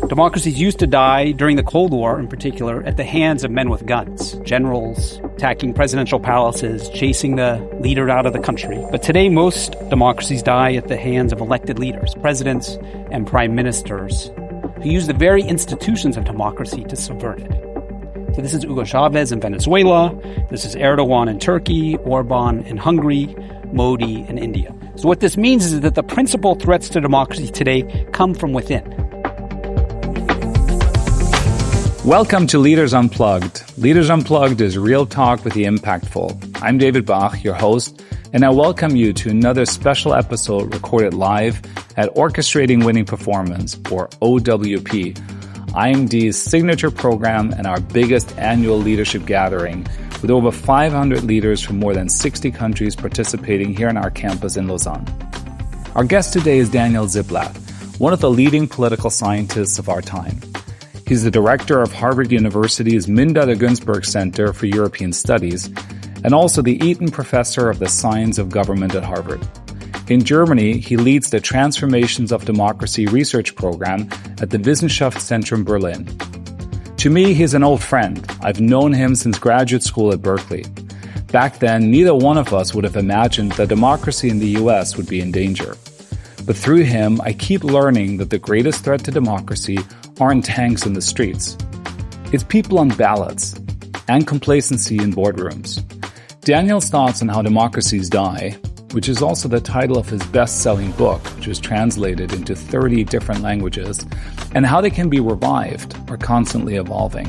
Democracies used to die during the Cold War, in particular, at the hands of men with guns, generals attacking presidential palaces, chasing the leader out of the country. But today, most democracies die at the hands of elected leaders, presidents and prime ministers, who use the very institutions of democracy to subvert it. So this is Hugo Chavez in Venezuela, this is Erdogan in Turkey, Orban in Hungary, Modi in India. So what this means is that the principal threats to democracy today come from within. Welcome to Leaders Unplugged. Leaders Unplugged is real talk with the impactful. I'm David Bach, your host, and I welcome you to another special episode recorded live at Orchestrating Winning Performance, or OWP, IMD's signature program and our biggest annual leadership gathering, with over 500 leaders from more than 60 countries participating here on our campus in Lausanne. Our guest today is Daniel Ziblatt, one of the leading political scientists of our time. He's the director of Harvard University's Minda de Günzburg Center for European Studies, and also the Eaton Professor of the Science of Government at Harvard. In Germany, he leads the Transformations of Democracy research program at the Wissenschaftszentrum Berlin. To me, he's an old friend. I've known him since graduate school at Berkeley. Back then, neither one of us would have imagined that democracy in the US would be in danger. But through him, I keep learning that the greatest threat to democracy aren't tanks in the streets. It's people on ballots and complacency in boardrooms. Daniel's thoughts on how democracies die, which is also the title of his best-selling book, which is translated into 30 different languages, and how they can be revived, are constantly evolving.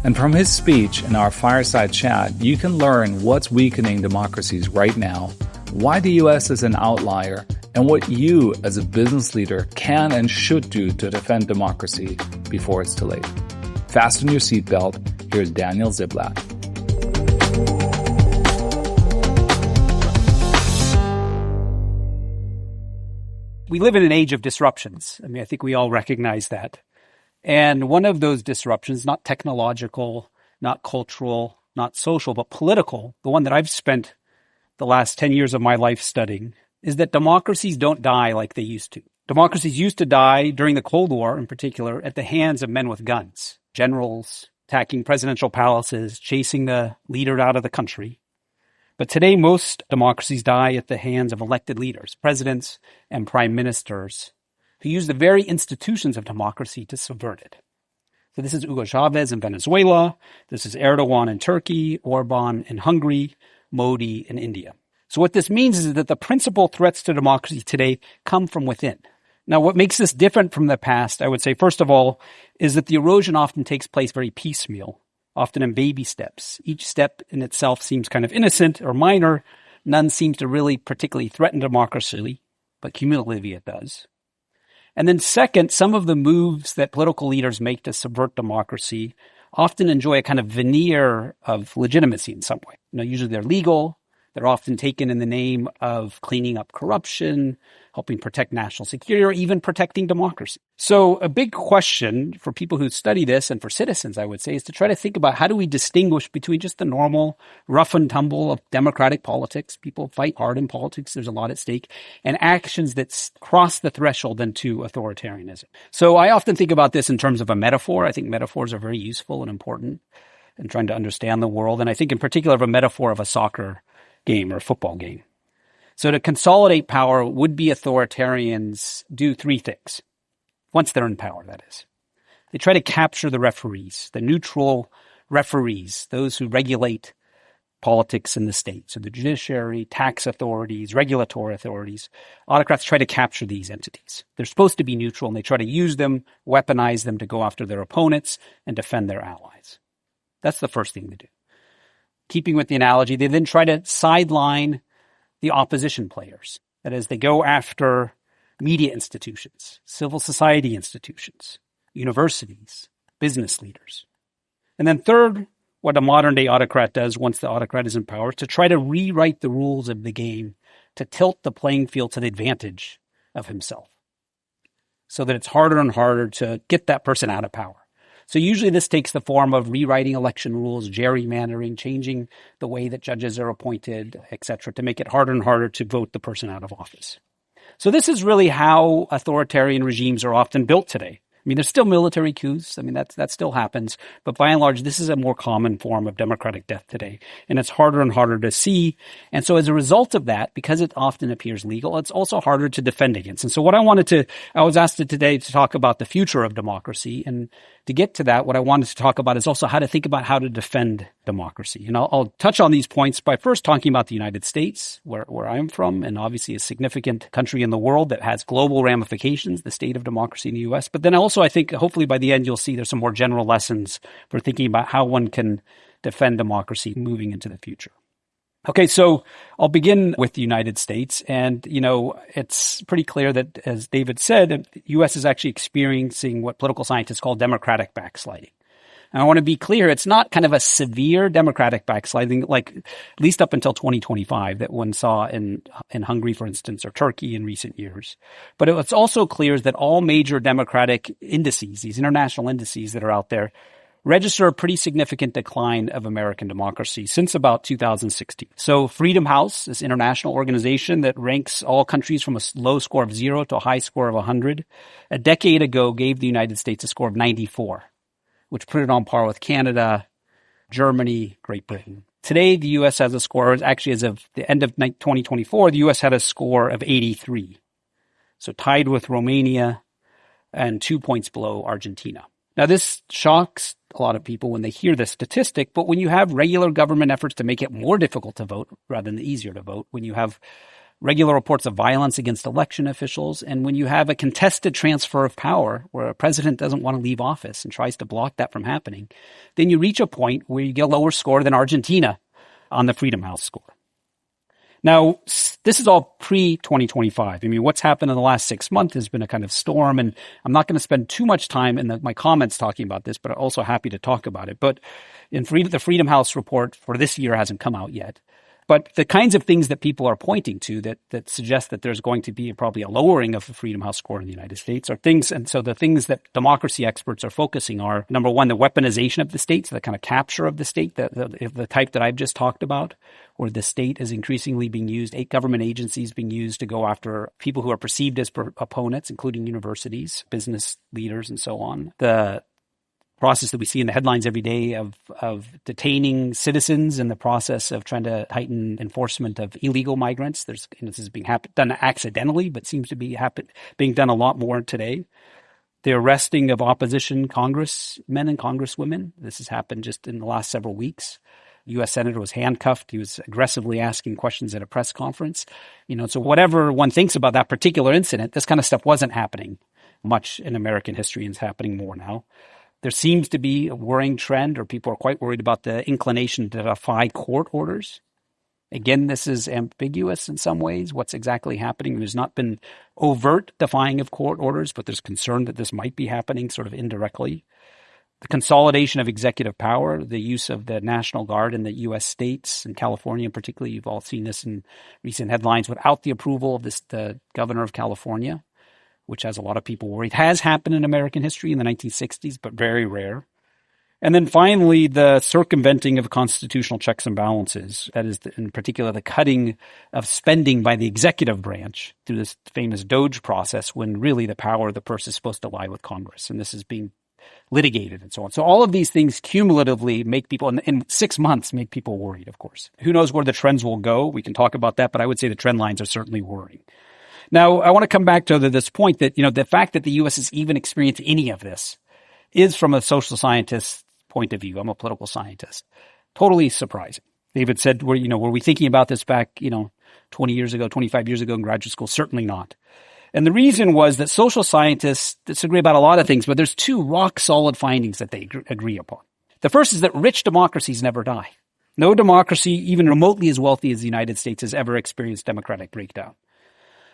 And from his speech in our Fireside chat, you can learn what's weakening democracies right now, why the US is an outlier, and what you, as a business leader, can and should do to defend democracy before it's too late. Fasten your seatbelt. Here's Daniel Ziblatt. We live in an age of disruptions. I think we all recognize that. And one of those disruptions, not technological, not cultural, not social, but political, the one that I've spent the last 10 years of my life studying, is that democracies don't die like they used to. Democracies used to die during the Cold War, in particular, at the hands of men with guns, generals attacking presidential palaces, chasing the leader out of the country. But today, most democracies die at the hands of elected leaders, presidents and prime ministers, who use the very institutions of democracy to subvert it. So this is Hugo Chavez in Venezuela, this is Erdogan in Turkey, Orban in Hungary, Modi in India. So what this means is that the principal threats to democracy today come from within. Now, what makes this different from the past, I would say, first of all, is that the erosion often takes place very piecemeal, often in baby steps. Each step in itself seems kind of innocent or minor. None seems to really particularly threaten democracy, but cumulatively it does. And then second, some of the moves that political leaders make to subvert democracy often enjoy a kind of veneer of legitimacy in some way. Usually they're legal. They're often taken in the name of cleaning up corruption, helping protect national security, or even protecting democracy. So a big question for people who study this, and for citizens, I would say, is to try to think about how do we distinguish between just the normal rough and tumble of democratic politics. People fight hard in politics. There's a lot at stake. And actions that cross the threshold into authoritarianism. So I often think about this in terms of a metaphor. I think metaphors are very useful and important in trying to understand the world. And I think in particular of a metaphor of a soccer game or a football game. So to consolidate power, would-be authoritarians do three things. Once they're in power, that is. They try to capture the referees, the neutral referees, those who regulate politics in the state. So the judiciary, tax authorities, regulatory authorities. Autocrats try to capture these entities. They're supposed to be neutral, and they try to use them, weaponize them to go after their opponents and defend their allies. That's the first thing to do. Keeping with the analogy, they then try to sideline the opposition players. That is, they go after media institutions, civil society institutions, universities, business leaders. And then third, what a modern-day autocrat does once the autocrat is in power, is to try to rewrite the rules of the game to tilt the playing field to the advantage of himself, so that it's harder and harder to get that person out of power. So usually this takes the form of rewriting election rules, gerrymandering, changing the way that judges are appointed, etc., to make it harder and harder to vote the person out of office. So this is really how authoritarian regimes are often built today. I mean, there's still military coups. I mean, that still happens. But by and large, this is a more common form of democratic death today. And it's harder and harder to see. And so as a result of that, because it often appears legal, it's also harder to defend against. And so what I was asked today to talk about the future of democracy. And to get to that, what I wanted to talk about is also how to think about how to defend democracy. And I'll touch on these points by first talking about the United States, where I'm from, and obviously a significant country in the world that has global ramifications, the state of democracy in the U.S. But then also, I think, hopefully by the end, you'll see there's some more general lessons for thinking about how one can defend democracy moving into the future. Okay, so I'll begin with the United States. And, it's pretty clear that, as David said, the U.S. is actually experiencing what political scientists call democratic backsliding. And I want to be clear, it's not kind of a severe democratic backsliding, like at least up until 2025 that one saw in Hungary, for instance, or Turkey in recent years. But it's also clear that all major democratic indices, these international indices that are out there, register a pretty significant decline of American democracy since about 2016. So Freedom House, this international organization that ranks all countries from a low score of 0 to a high score of 100, a decade ago gave the United States a score of 94, which put it on par with Canada, Germany, Great Britain. Today, the U.S. has a score, actually as of the end of 2024, the U.S. had a score of 83. So tied with Romania and 2 points below Argentina. Now, this shocks a lot of people when they hear this statistic, but when you have regular government efforts to make it more difficult to vote rather than easier to vote, when you have regular reports of violence against election officials, and when you have a contested transfer of power where a president doesn't want to leave office and tries to block that from happening, then you reach a point where you get a lower score than Argentina on the Freedom House score. Now, this is all pre-2025. I mean, what's happened in the last 6 months has been a kind of storm, and I'm not going to spend too much time in my comments talking about this, but I'm also happy to talk about it. But the Freedom House report for this year hasn't come out yet. But the kinds of things that people are pointing to that suggest that there's going to be probably a lowering of the Freedom House score in the United States are things, and so the things that democracy experts are focusing are, number one, the weaponization of the state, so the kind of capture of the state, the type that I've just talked about, where the state is increasingly being used, government agencies being used to go after people who are perceived as opponents, including universities, business leaders, and so on. The process that we see in the headlines every day of detaining citizens in the process of trying to heighten enforcement of illegal migrants. This is being done accidentally, but seems to be being done a lot more today. The arresting of opposition congressmen and congresswomen. This has happened just in the last several weeks. U.S. Senator was handcuffed. He was aggressively asking questions at a press conference. So whatever one thinks about that particular incident, this kind of stuff wasn't happening much in American history, and it's happening more now. There seems to be a worrying trend, or people are quite worried about the inclination to defy court orders. Again, this is ambiguous in some ways, what's exactly happening. There's not been overt defying of court orders, but there's concern that this might be happening sort of indirectly. The consolidation of executive power, the use of the National Guard in the U.S. states, and California in particular, you've all seen this in recent headlines, without the approval of the governor of California, which has a lot of people worried. Has happened in American history in the 1960s, but very rare. And then finally, the circumventing of constitutional checks and balances. That is, in particular, the cutting of spending by the executive branch through this famous DOGE process, when really the power of the purse is supposed to lie with Congress. And this is being litigated and so on. So all of these things cumulatively make people, in 6 months, make people worried, of course. Who knows where the trends will go? We can talk about that, but I would say the trend lines are certainly worrying. Now, I want to come back to this point that, the fact that the U.S. has even experienced any of this is, from a social scientist's point of view, I'm a political scientist, totally surprising. David said, were we thinking about this back, 20 years ago, 25 years ago in graduate school? Certainly not. And the reason was that social scientists disagree about a lot of things, but there's two rock-solid findings that they agree upon. The first is that rich democracies never die. No democracy, even remotely as wealthy as the United States, has ever experienced democratic breakdown.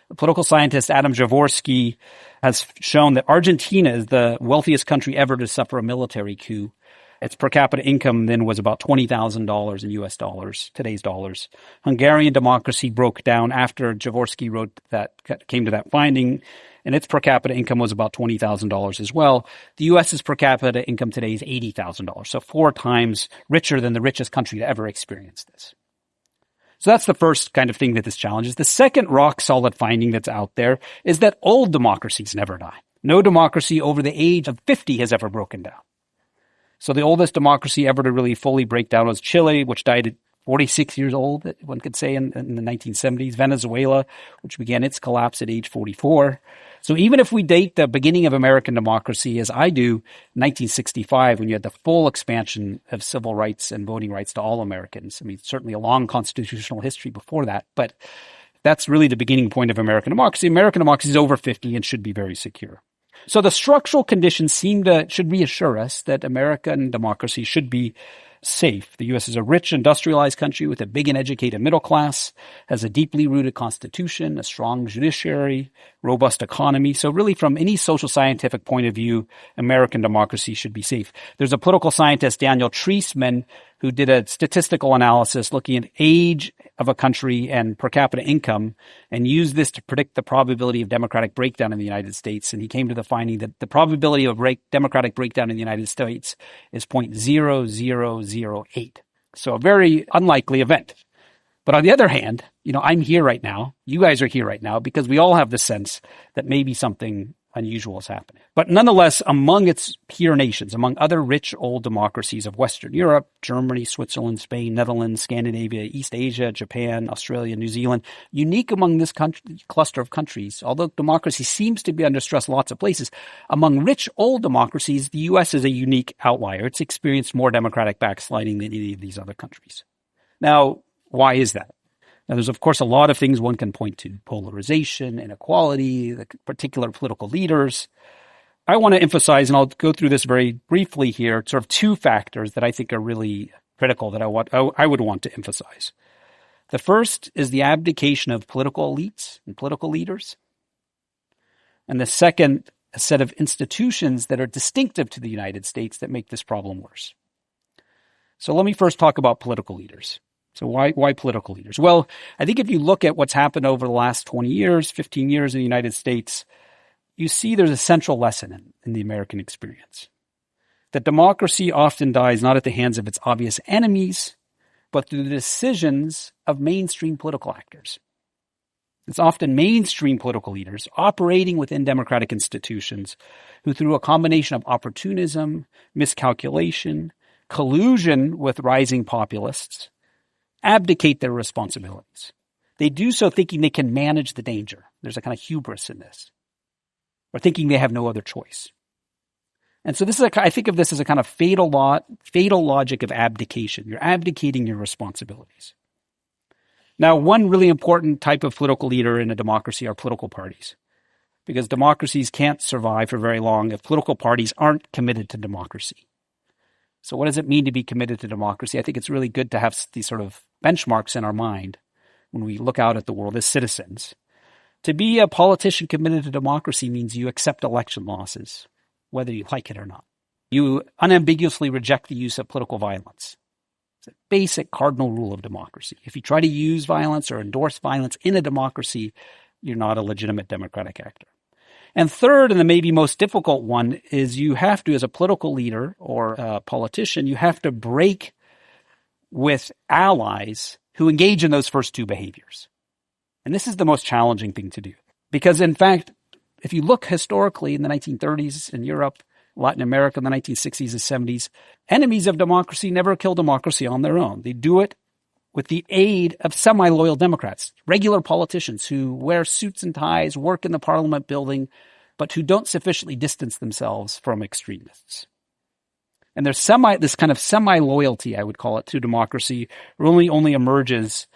The political scientist Adam Jaworski has shown that Argentina is the wealthiest country ever to suffer a military coup. Its per capita income then was about $20,000 in U.S. dollars, today's dollars. Hungarian democracy broke down after Jaworski came to that finding, and its per capita income was about $20,000 as well. The U.S.'s per capita income today is $80,000, so 4 times richer than the richest country to ever experience this. So that's the first kind of thing that this challenges. The second rock-solid finding that's out there is that old democracies never die. No democracy over the age of 50 has ever broken down. So the oldest democracy ever to really fully break down was Chile, which died at 46 years old, one could say, in the 1970s. Venezuela, which began its collapse at age 44. So even if we date the beginning of American democracy, as I do, 1965, when you had the full expansion of civil rights and voting rights to all Americans. I mean, certainly a long constitutional history before that, but that's really the beginning point of American democracy. American democracy is over 50 and should be very secure. So the structural conditions should reassure us that American democracy should be safe. The U.S. is a rich, industrialized country with a big and educated middle class, has a deeply rooted constitution, a strong judiciary, robust economy. So really, from any social scientific point of view, American democracy should be safe. There's a political scientist, Daniel Ziblatt, who did a statistical analysis looking at age of a country and per capita income and used this to predict the probability of democratic breakdown in the United States. And he came to the finding that the probability of democratic breakdown in the United States is 0.0008. So a very unlikely event. But on the other hand, I'm here right now. You guys are here right now because we all have the sense that maybe something unusual is happening. But nonetheless, among its peer nations, among other rich old democracies of Western Europe, Germany, Switzerland, Spain, Netherlands, Scandinavia, East Asia, Japan, Australia, New Zealand, unique among this cluster of countries, although democracy seems to be under stress in lots of places, among rich old democracies, the U.S. is a unique outlier. It's experienced more democratic backsliding than any of these other countries. Now, why is that? Now, there's, of course, a lot of things one can point to. Polarization, inequality, the particular political leaders. I want to emphasize, and I'll go through this very briefly here, sort of two factors that I think are really critical that I would want to emphasize. The first is the abdication of political elites and political leaders. And the second, a set of institutions that are distinctive to the United States that make this problem worse. So let me first talk about political leaders. So why political leaders? Well, I think if you look at what's happened over the last 20 years, 15 years in the United States, you see there's a central lesson in the American experience. That democracy often dies not at the hands of its obvious enemies, but through the decisions of mainstream political actors. It's often mainstream political leaders operating within democratic institutions who, through a combination of opportunism, miscalculation, collusion with rising populists, abdicate their responsibilities. They do so thinking they can manage the danger. There's a kind of hubris in this. Or thinking they have no other choice. And so I think of this as a kind of fatal logic of abdication. You're abdicating your responsibilities. Now, one really important type of political leader in a democracy are political parties. Because democracies can't survive for very long if political parties aren't committed to democracy. So what does it mean to be committed to democracy? I think it's really good to have these sort of benchmarks in our mind when we look out at the world as citizens. To be a politician committed to democracy means you accept election losses, whether you like it or not. You unambiguously reject the use of political violence. It's a basic cardinal rule of democracy. If you try to use violence or endorse violence in a democracy, you're not a legitimate democratic actor. And third, and the maybe most difficult one, is you have to, as a political leader or a politician, you have to break with allies who engage in those first two behaviors. And this is the most challenging thing to do. Because, in fact, if you look historically in the 1930s in Europe, Latin America in the 1960s and 70s, enemies of democracy never kill democracy on their own. They do it with the aid of semi-loyal Democrats, regular politicians who wear suits and ties, work in the parliament building, but who don't sufficiently distance themselves from extremists. And there's this kind of semi-loyalty, I would call it, to democracy only emerges,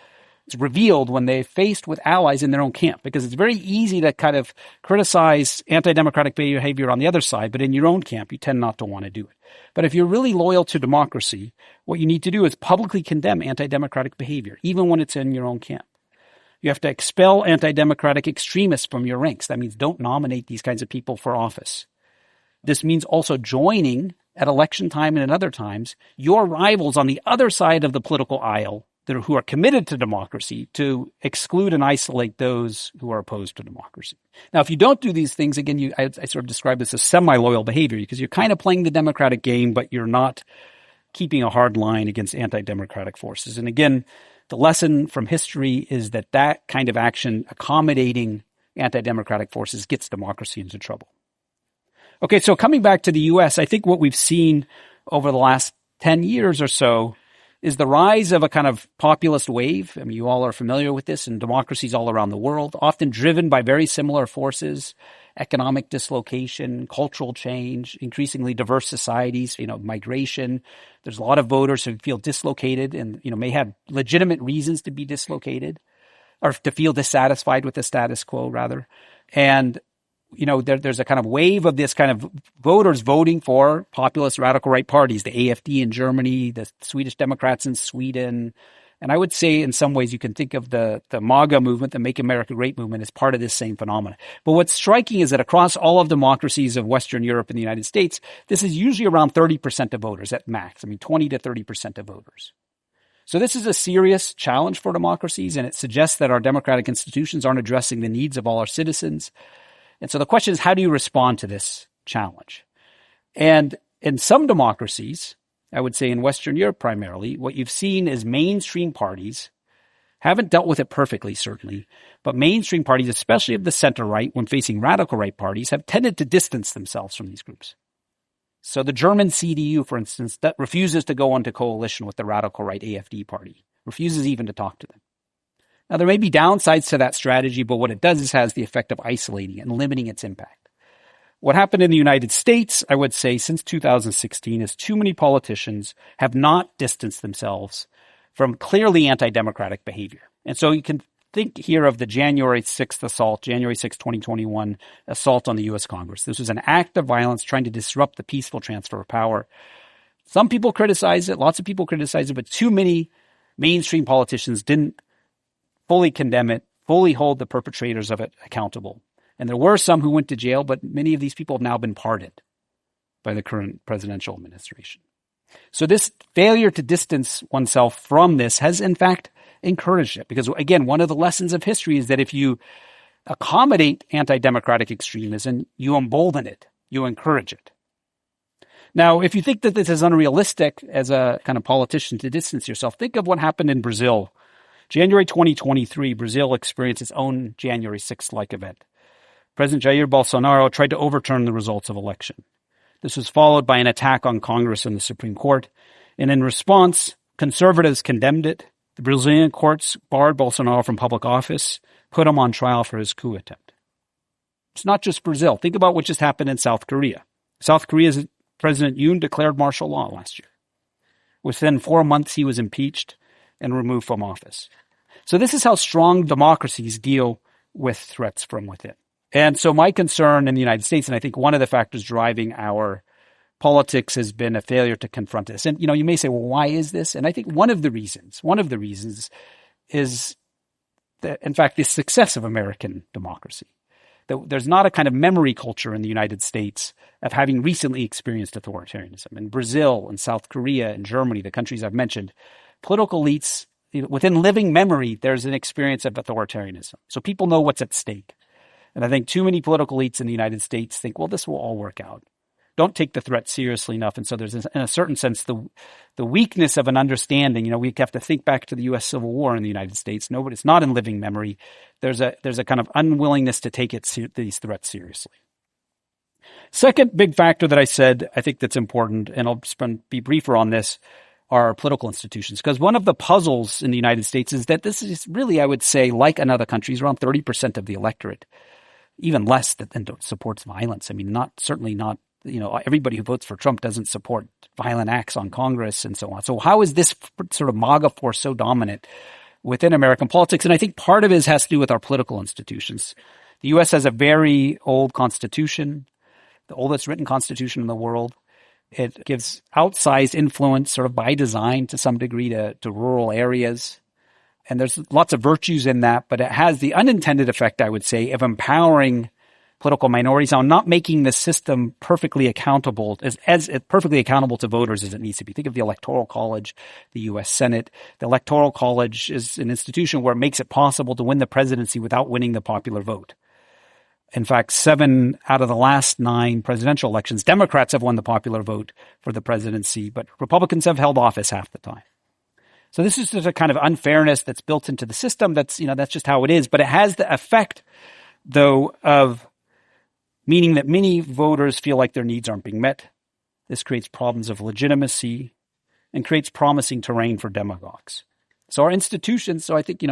it's revealed when they're faced with allies in their own camp, because it's very easy to kind of criticize anti-democratic behavior on the other side, but in your own camp, you tend not to want to do it. But if you're really loyal to democracy, what you need to do is publicly condemn anti-democratic behavior, even when it's in your own camp. You have to expel anti-democratic extremists from your ranks. That means don't nominate these kinds of people for office. This means also joining at election time and at other times your rivals on the other side of the political aisle who are committed to democracy to exclude and isolate those who are opposed to democracy. Now, if you don't do these things, again, I sort of describe this as semi-loyal behavior because you're kind of playing the democratic game, but you're not keeping a hard line against anti-democratic forces. And again, the lesson from history is that kind of action accommodating anti-democratic forces gets democracy into trouble. Okay, so coming back to the U.S., I think what we've seen over the last 10 years or so is the rise of a kind of populist wave. I mean, you all are familiar with this in democracies all around the world, often driven by very similar forces: economic dislocation, cultural change, increasingly diverse societies, migration. There's a lot of voters who feel dislocated and, may have legitimate reasons to be dislocated or to feel dissatisfied with the status quo, rather. And there's a kind of wave of this kind of voters voting for populist radical right parties, the AfD in Germany, the Swedish Democrats in Sweden. And I would say in some ways you can think of the MAGA movement, the Make America Great movement, as part of this same phenomenon. But what's striking is that across all of democracies of Western Europe and the United States, this is usually around 30% of voters at max. 20 to 30% of voters. So this is a serious challenge for democracies, and it suggests that our democratic institutions aren't addressing the needs of all our citizens. And so the question is, how do you respond to this challenge? And in some democracies, I would say in Western Europe primarily, what you've seen is mainstream parties haven't dealt with it perfectly, certainly, but mainstream parties, especially of the center right, when facing radical right parties, have tended to distance themselves from these groups. So the German CDU, for instance, that refuses to go into coalition with the radical right AfD party, refuses even to talk to them. Now, there may be downsides to that strategy, but what it does is has the effect of isolating it and limiting its impact. What happened in the United States, I would say, since 2016 is too many politicians have not distanced themselves from clearly anti-democratic behavior. And so you can think here of the January 6th assault, January 6, 2021 assault on the U.S. Congress. This was an act of violence trying to disrupt the peaceful transfer of power. Some people criticize it, lots of people criticize it, but too many mainstream politicians didn't fully condemn it, fully hold the perpetrators of it accountable. And there were some who went to jail, but many of these people have now been pardoned by the current presidential administration. So this failure to distance oneself from this has, in fact, encouraged it. Because, again, one of the lessons of history is that if you accommodate anti-democratic extremism, you embolden it, you encourage it. Now, if you think that this is unrealistic as a kind of politician to distance yourself, think of what happened in Brazil. January 2023, Brazil experienced its own January 6th-like event. President Jair Bolsonaro tried to overturn the results of election. This was followed by an attack on Congress and the Supreme Court. And in response, conservatives condemned it. The Brazilian courts barred Bolsonaro from public office, put him on trial for his coup attempt. It's not just Brazil. Think about what just happened in South Korea. South Korea's President Yoon declared martial law last year. Within 4 months, he was impeached and removed from office. So this is how strong democracies deal with threats from within. And so my concern in the United States, and I think one of the factors driving our politics has been a failure to confront this. And, you may say, well, why is this? And I think one of the reasons is that, in fact, the success of American democracy. There's not a kind of memory culture in the United States of having recently experienced authoritarianism. In Brazil and South Korea and Germany, the countries I've mentioned, political elites, within living memory, there's an experience of authoritarianism. So people know what's at stake. And I think too many political elites in the United States think, well, this will all work out. Don't take the threat seriously enough. And so there's, in a certain sense, the weakness of an understanding. We have to think back to the U.S. Civil War in the United States. It's not in living memory. There's a kind of unwillingness to take these threats seriously. Second big factor that I think that's important, and I'll be briefer on this, are political institutions. Because one of the puzzles in the United States is that this is really, I would say, like in other countries, around 30% of the electorate, even less that supports violence. Certainly not, everybody who votes for Trump doesn't support violent acts on Congress and so on. So how is this sort of MAGA force so dominant within American politics? And I think part of it has to do with our political institutions. The U.S. has a very old constitution, the oldest written constitution in the world. It gives outsized influence sort of by design to some degree to rural areas. And there's lots of virtues in that, but it has the unintended effect, I would say, of empowering political minorities on not making the system perfectly accountable, as perfectly accountable to voters as it needs to be. Think of the Electoral College, the U.S. Senate. The Electoral College is an institution where it makes it possible to win the presidency without winning the popular vote. In fact, 7 out of the last 9 presidential elections, Democrats have won the popular vote for the presidency, but Republicans have held office half the time. So this is just a kind of unfairness that's built into the system. That's just how it is. But it has the effect, though, of meaning that many voters feel like their needs aren't being met. This creates problems of legitimacy and creates promising terrain for demagogues. So our institutions, so I think,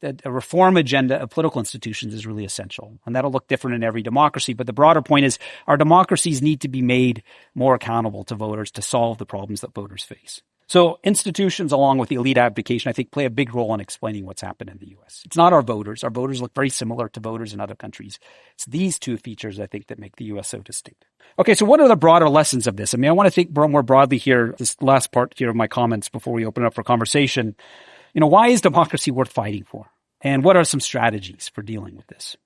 that a reform agenda of political institutions is really essential. And that'll look different in every democracy. But the broader point is our democracies need to be made more accountable to voters to solve the problems that voters face. So institutions, along with the elite abdication, I think play a big role in explaining what's happened in the U.S. It's not our voters. Our voters look very similar to voters in other countries. It's these two features, I think, that make the U.S. so distinct. Okay, so what are the broader lessons of this? I want to think more broadly here, this last part here of my comments before we open up for conversation. Why is democracy worth fighting for? And what are some strategies for dealing with this?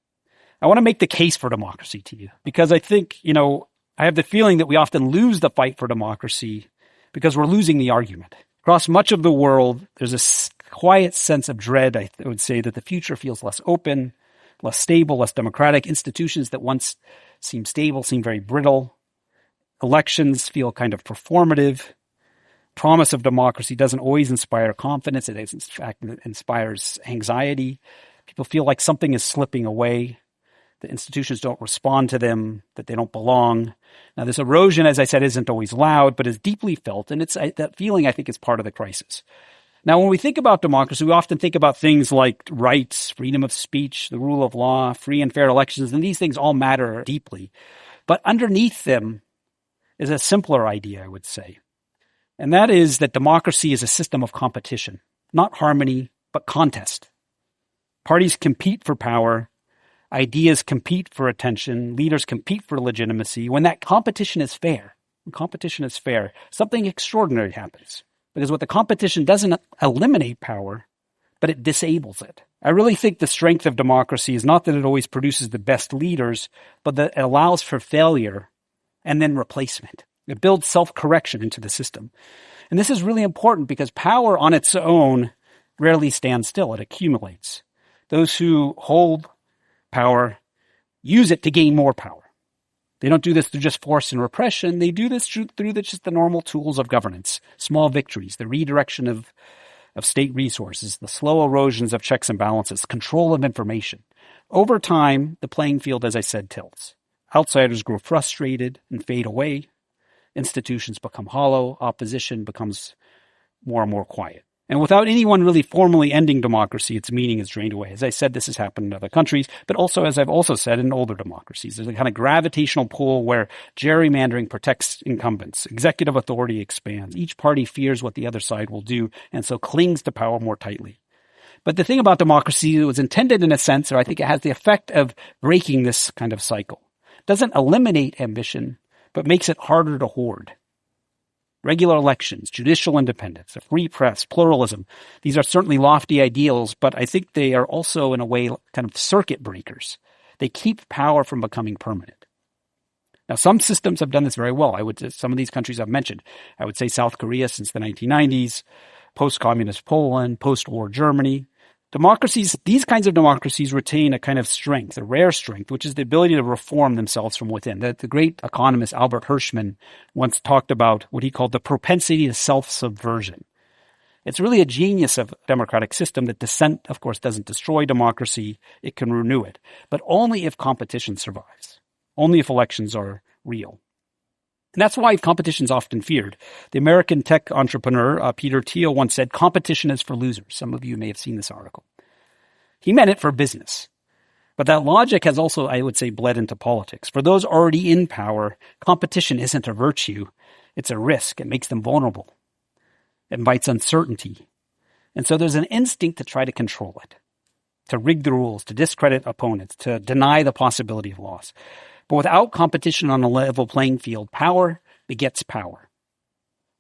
I want to make the case for democracy to you because I think, I have the feeling that we often lose the fight for democracy because we're losing the argument. Across much of the world, there's a quiet sense of dread, I would say, that the future feels less open, less stable, less democratic. Institutions that once seemed stable seem very brittle. Elections feel kind of performative. Promise of democracy doesn't always inspire confidence. It in fact inspires anxiety. People feel like something is slipping away. The institutions don't respond to them, that they don't belong. Now, this erosion, as I said, isn't always loud, but is deeply felt. And it's that feeling, I think, is part of the crisis. Now, when we think about democracy, we often think about things like rights, freedom of speech, the rule of law, free and fair elections, and these things all matter deeply. But underneath them is a simpler idea, I would say. And that is that democracy is a system of competition, not harmony, but contest. Parties compete for power. Ideas compete for attention. Leaders compete for legitimacy. When that competition is fair, something extraordinary happens. Because what the competition doesn't eliminate power, but it disables it. I really think the strength of democracy is not that it always produces the best leaders, but that it allows for failure and then replacement. It builds self-correction into the system. And this is really important because power on its own rarely stands still. It accumulates. Those who hold power use it to gain more power. They don't do this through just force and repression. They do this through just the normal tools of governance, small victories, the redirection of state resources, the slow erosions of checks and balances, control of information. Over time, the playing field, as I said, tilts. Outsiders grow frustrated and fade away. Institutions become hollow. Opposition becomes more and more quiet. And without anyone really formally ending democracy, its meaning is drained away. As I said, this has happened in other countries, but also, as I've also said, in older democracies. There's a kind of gravitational pull where gerrymandering protects incumbents. Executive authority expands. Each party fears what the other side will do, and so clings to power more tightly. But the thing about democracy, it was intended in a sense, or I think it has the effect of breaking this kind of cycle. It doesn't eliminate ambition, but makes it harder to hoard. Regular elections, judicial independence, a free press, pluralism. These are certainly lofty ideals, but I think they are also, in a way, kind of circuit breakers. They keep power from becoming permanent. Now, some systems have done this very well. Some of these countries I've mentioned. I would say South Korea since the 1990s, post-communist Poland, post-war Germany. Democracies, these kinds of democracies retain a kind of strength, a rare strength, which is the ability to reform themselves from within. The great economist Albert Hirschman once talked about what he called the propensity to self-subversion. It's really a genius of a democratic system that dissent, of course, doesn't destroy democracy. It can renew it, but only if competition survives, only if elections are real. And that's why competition is often feared. The American tech entrepreneur, Peter Thiel, once said, competition is for losers. Some of you may have seen this article. He meant it for business. But that logic has also, I would say, bled into politics. For those already in power, competition isn't a virtue. It's a risk. It makes them vulnerable. It invites uncertainty. And so there's an instinct to try to control it, to rig the rules, to discredit opponents, to deny the possibility of loss. But without competition on a level playing field, power begets power.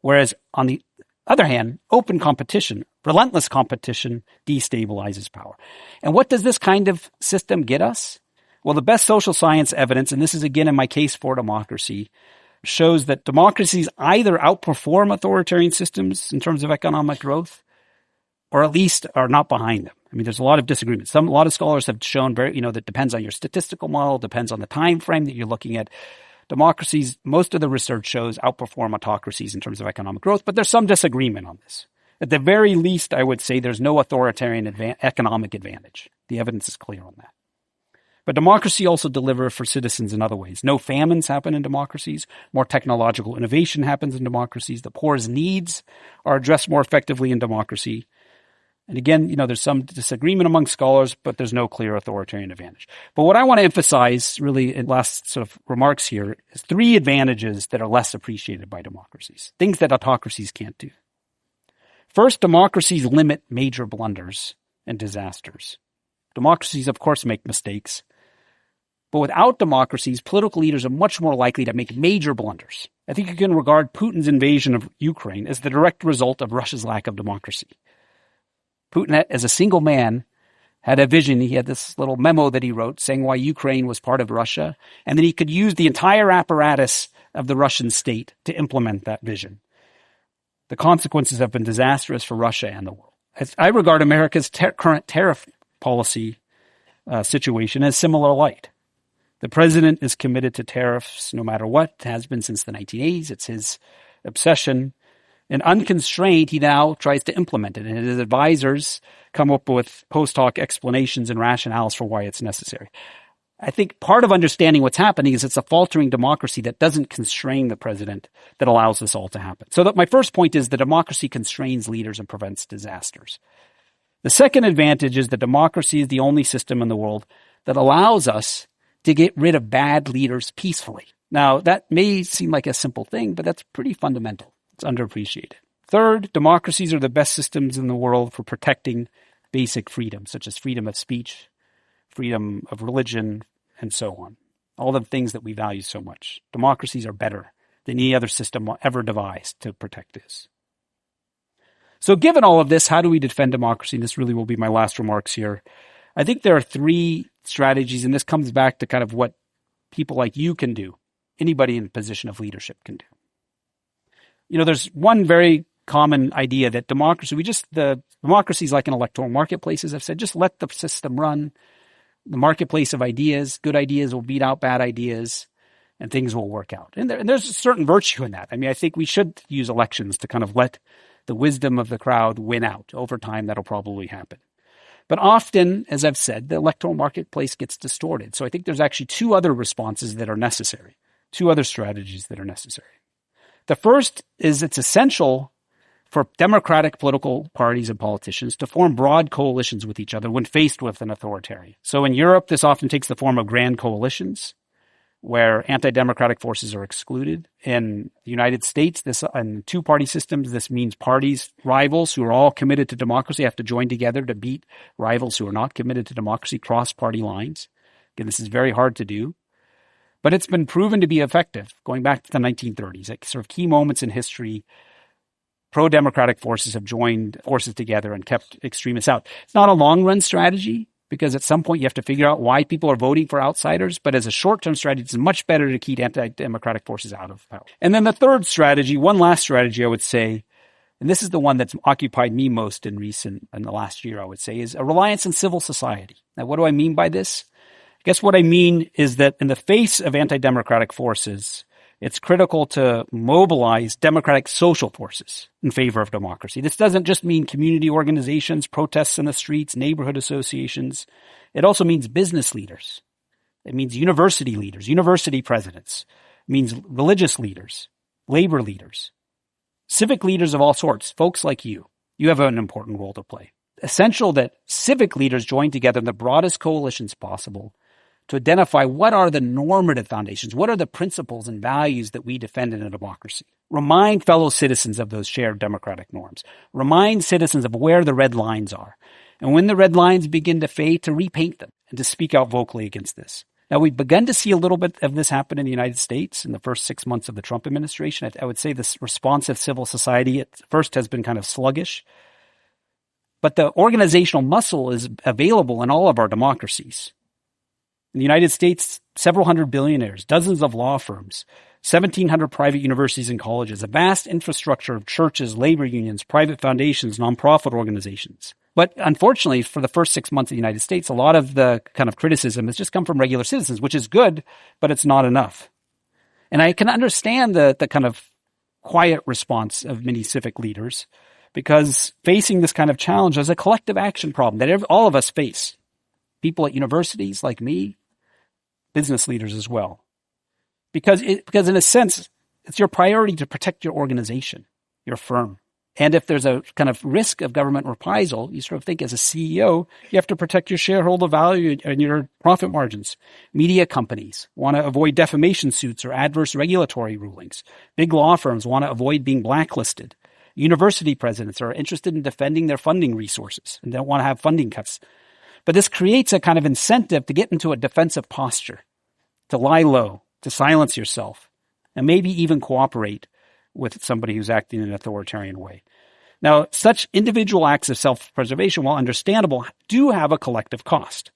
Whereas on the other hand, open competition, relentless competition, destabilizes power. And what does this kind of system get us? Well, the best social science evidence, and this is again in my case for democracy, shows that democracies either outperform authoritarian systems in terms of economic growth, or at least are not behind them. I mean, there's a lot of disagreement. A lot of scholars have shown that depends on your statistical model, depends on the time frame that you're looking at. Democracies, most of the research shows, outperform autocracies in terms of economic growth, but there's some disagreement on this. At the very least, I would say there's no authoritarian economic advantage. The evidence is clear on that. But democracy also delivers for citizens in other ways. No famines happen in democracies. More technological innovation happens in democracies. The poor's needs are addressed more effectively in democracy. And again, there's some disagreement among scholars, but there's no clear authoritarian advantage. But what I want to emphasize really in last sort of remarks here is 3 advantages that are less appreciated by democracies, things that autocracies can't do. First, democracies limit major blunders and disasters. Democracies, of course, make mistakes. But without democracies, political leaders are much more likely to make major blunders. I think you can regard Putin's invasion of Ukraine as the direct result of Russia's lack of democracy. Putin, as a single man, had a vision. He had this little memo that he wrote saying why Ukraine was part of Russia, and that he could use the entire apparatus of the Russian state to implement that vision. The consequences have been disastrous for Russia and the world. As I regard America's current tariff policy situation as similar light. The president is committed to tariffs no matter what, has been since the 1980s. It's his obsession. And unconstrained, he now tries to implement it. And his advisors come up with post hoc explanations and rationales for why it's necessary. I think part of understanding what's happening is it's a faltering democracy that doesn't constrain the president that allows this all to happen. So that my first point is the democracy constrains leaders and prevents disasters. The second advantage is that democracy is the only system in the world that allows us to get rid of bad leaders peacefully. Now, that may seem like a simple thing, but that's pretty fundamental. It's underappreciated. Third, democracies are the best systems in the world for protecting basic freedoms, such as freedom of speech, freedom of religion, and so on. All the things that we value so much. Democracies are better than any other system ever devised to protect this. So given all of this, how do we defend democracy? And this really will be my last remarks here. I think there are 3 strategies, and this comes back to kind of what people like you can do, anybody in a position of leadership can do. There's one very common idea that the democracy is like an electoral marketplace, as I've said, just let the system run. The marketplace of ideas, good ideas will beat out bad ideas, and things will work out. And there's a certain virtue in that. I mean, I think we should use elections to kind of let the wisdom of the crowd win out. Over time, that'll probably happen. But often, as I've said, the electoral marketplace gets distorted. So I think there's actually 2 other responses that are necessary, 2 other strategies that are necessary. The first is it's essential for democratic political parties and politicians to form broad coalitions with each other when faced with an authoritarian. So in Europe, this often takes the form of grand coalitions where anti-democratic forces are excluded. In the United States, in 2-party systems, this means parties, rivals who are all committed to democracy have to join together to beat rivals who are not committed to democracy, cross party lines. Again, this is very hard to do, but it's been proven to be effective going back to the 1930s. At sort of key moments in history, pro-democratic forces have joined forces together and kept extremists out. It's not a long-run strategy, because at some point you have to figure out why people are voting for outsiders. But as a short-term strategy, it's much better to keep anti-democratic forces out of power. And then the third strategy, one last strategy I would say, and this is the one that's occupied me most in the last year, I would say, is a reliance on civil society. Now, what do I mean by this? I guess what I mean is that in the face of anti-democratic forces, it's critical to mobilize democratic social forces in favor of democracy. This doesn't just mean community organizations, protests in the streets, neighborhood associations. It also means business leaders. It means university leaders, university presidents. It means religious leaders, labor leaders, civic leaders of all sorts, folks like you. You have an important role to play. Essential that civic leaders join together in the broadest coalitions possible to identify what are the normative foundations, what are the principles and values that we defend in a democracy. Remind fellow citizens of those shared democratic norms. Remind citizens of where the red lines are. And when the red lines begin to fade, to repaint them and to speak out vocally against this. Now, we've begun to see a little bit of this happen in the United States in the first 6 months of the Trump administration. I would say this responsive civil society at first has been kind of sluggish. But the organizational muscle is available in all of our democracies. In the United States, several hundred billionaires, dozens of law firms, 1,700 private universities and colleges, a vast infrastructure of churches, labor unions, private foundations, nonprofit organizations. But unfortunately, for the first 6 months of the United States, a lot of the kind of criticism has just come from regular citizens, which is good, but it's not enough. And I can understand the kind of quiet response of many civic leaders, because facing this kind of challenge is a collective action problem that all of us face. People at universities like me, business leaders as well. Because in a sense, it's your priority to protect your organization, your firm. And if there's a kind of risk of government reprisal, you sort of think as a CEO, you have to protect your shareholder value and your profit margins. Media companies want to avoid defamation suits or adverse regulatory rulings. Big law firms want to avoid being blacklisted. University presidents are interested in defending their funding resources and don't want to have funding cuts. But this creates a kind of incentive to get into a defensive posture, to lie low, to silence yourself, and maybe even cooperate with somebody who's acting in an authoritarian way. Now, such individual acts of self-preservation, while understandable, do have a collective cost.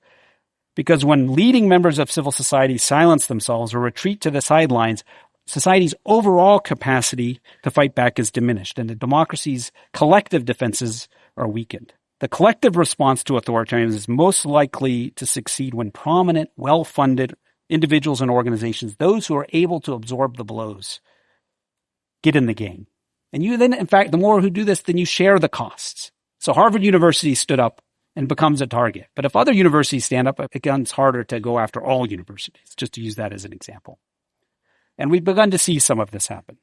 Because when leading members of civil society silence themselves or retreat to the sidelines, society's overall capacity to fight back is diminished, and the democracy's collective defenses are weakened. The collective response to authoritarianism is most likely to succeed when prominent, well-funded individuals and organizations, those who are able to absorb the blows, get in the game. And you then, in fact, the more who do this, then you share the costs. So Harvard University stood up and becomes a target. But if other universities stand up, it becomes harder to go after all universities, just to use that as an example. And we've begun to see some of this happen.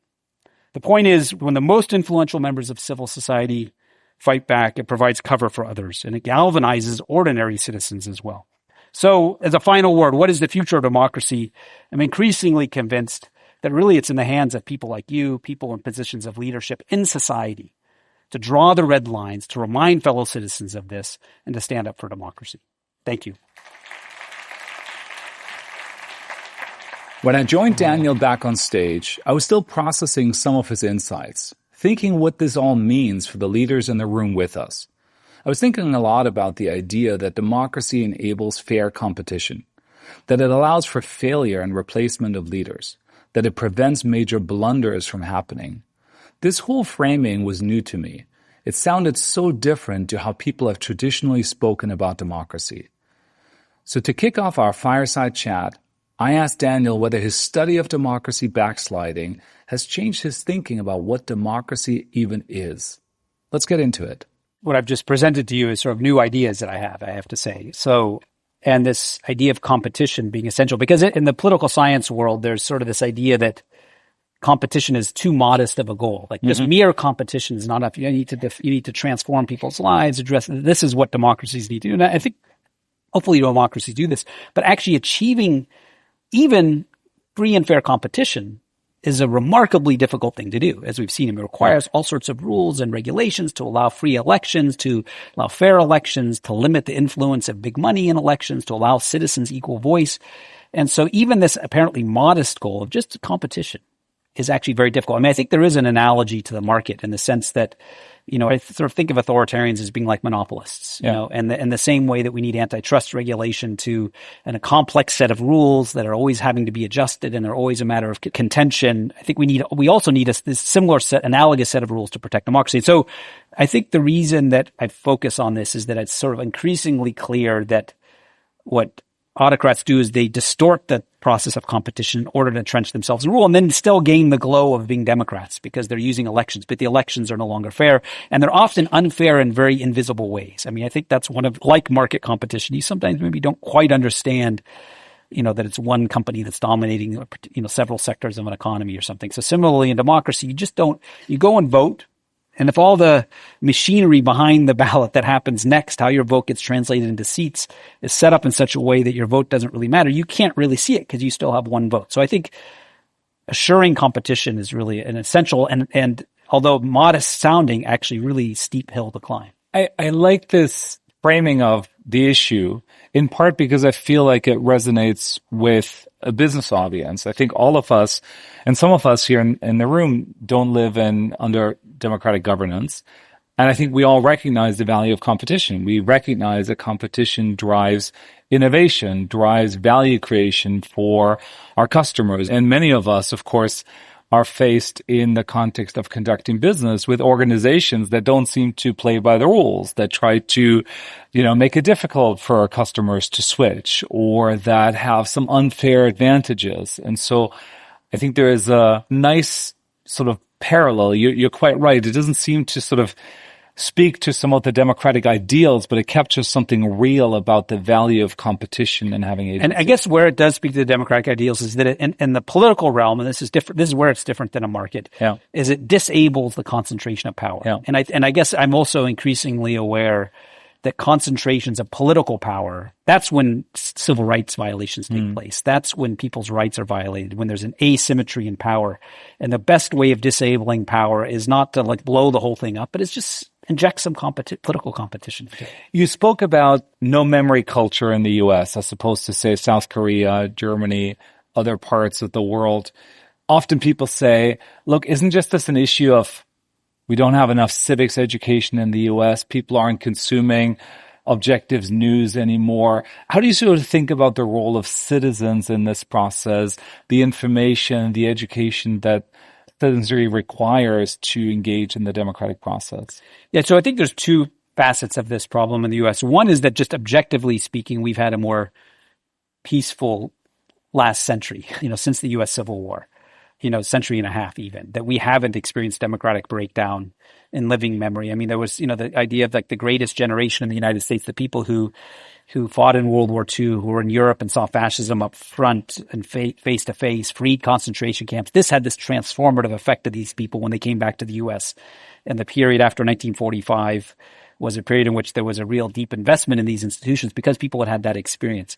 The point is, when the most influential members of civil society fight back, it provides cover for others, and it galvanizes ordinary citizens as well. So, as a final word, what is the future of democracy? I'm increasingly convinced that really it's in the hands of people like you, people in positions of leadership in society, to draw the red lines, to remind fellow citizens of this, and to stand up for democracy. Thank you. When I joined Daniel back on stage, I was still processing some of his insights, thinking what this all means for the leaders in the room with us. I was thinking a lot about the idea that democracy enables fair competition, that it allows for failure and replacement of leaders, that it prevents major blunders from happening. This whole framing was new to me. It sounded so different to how people have traditionally spoken about democracy. So to kick off our fireside chat, I asked Daniel whether his study of democracy backsliding has changed his thinking about what democracy even is. Let's get into it. What I've just presented to you is sort of new ideas that I have to say. So, and this idea of competition being essential, because in the political science world, there's sort of this idea that competition is too modest of a goal. Like just mere competition is not enough. You need to transform people's lives, address, this is what democracies need to do. And I think hopefully democracies do this, but actually achieving even free and fair competition is a remarkably difficult thing to do. As we've seen, it requires all sorts of rules and regulations to allow free elections, to allow fair elections, to limit the influence of big money in elections, to allow citizens equal voice. And so even this apparently modest goal of just competition is actually very difficult. I mean, I think there is an analogy to the market in the sense that, you know, I sort of think of authoritarians as being like monopolists, you know, and the same way that we need antitrust regulation and a complex set of rules that are always having to be adjusted and they're always a matter of contention. I think we also need this similar analogous set of rules to protect democracy. So I think the reason that I focus on this is that it's sort of increasingly clear that what autocrats do is they distort the process of competition in order to entrench themselves in rule and then still gain the glow of being democrats because they're using elections, but the elections are no longer fair. And they're often unfair in very invisible ways. I mean, I think that's one of, like market competition, you sometimes maybe don't quite understand, you know, that it's one company that's dominating, you know, several sectors of an economy or something. So similarly in democracy, you go and vote. And if all the machinery behind the ballot that happens next, how your vote gets translated into seats, is set up in such a way that your vote doesn't really matter, you can't really see it because you still have one vote. So I think assuring competition is really an essential and although modest sounding, actually really steep hill to climb. I like this framing of the issue in part because I feel like it resonates with a business audience. I think all of us and some of us here in the room don't live under democratic governance. And I think we all recognize the value of competition. We recognize that competition drives innovation, drives value creation for our customers. And many of us, of course, are faced in the context of conducting business with organizations that don't seem to play by the rules, that try to, you know, make it difficult for our customers to switch or that have some unfair advantages. And so I think there is a nice sort of parallel. You're quite right. It doesn't seem to sort of speak to some of the democratic ideals, but it captures something real about the value of competition and having agency. And I guess where it does speak to the democratic ideals is that in the political realm, and this is different, this is where it's different than a market, is it disables the concentration of power. Yeah. And I guess I'm also increasingly aware that concentrations of political power, that's when civil rights violations take place. That's when people's rights are violated, when there's an asymmetry in power. And the best way of disabling power is not to like blow the whole thing up, but it's just inject some political competition. You spoke about no memory culture in the U.S. as opposed to, say, South Korea, Germany, other parts of the world. Often people say, look, isn't just this an issue of we don't have enough civics education in the U.S. People aren't consuming objective news anymore. How do you sort of think about the role of citizens in this process, the information, the education that citizenry requires to engage in the democratic process? Yeah, so I think there's two facets of this problem in the U.S. One is that just objectively speaking, we've had a more peaceful last century, since the U.S. Civil War. Century and a half even, that we haven't experienced democratic breakdown in living memory. I mean, there was, the idea of like the greatest generation in the United States, the people who fought in World War II, who were in Europe and saw fascism up front and face to face, freed concentration camps. This had this transformative effect of these people when they came back to the U.S. And the period after 1945 was a period in which there was a real deep investment in these institutions because people had that experience.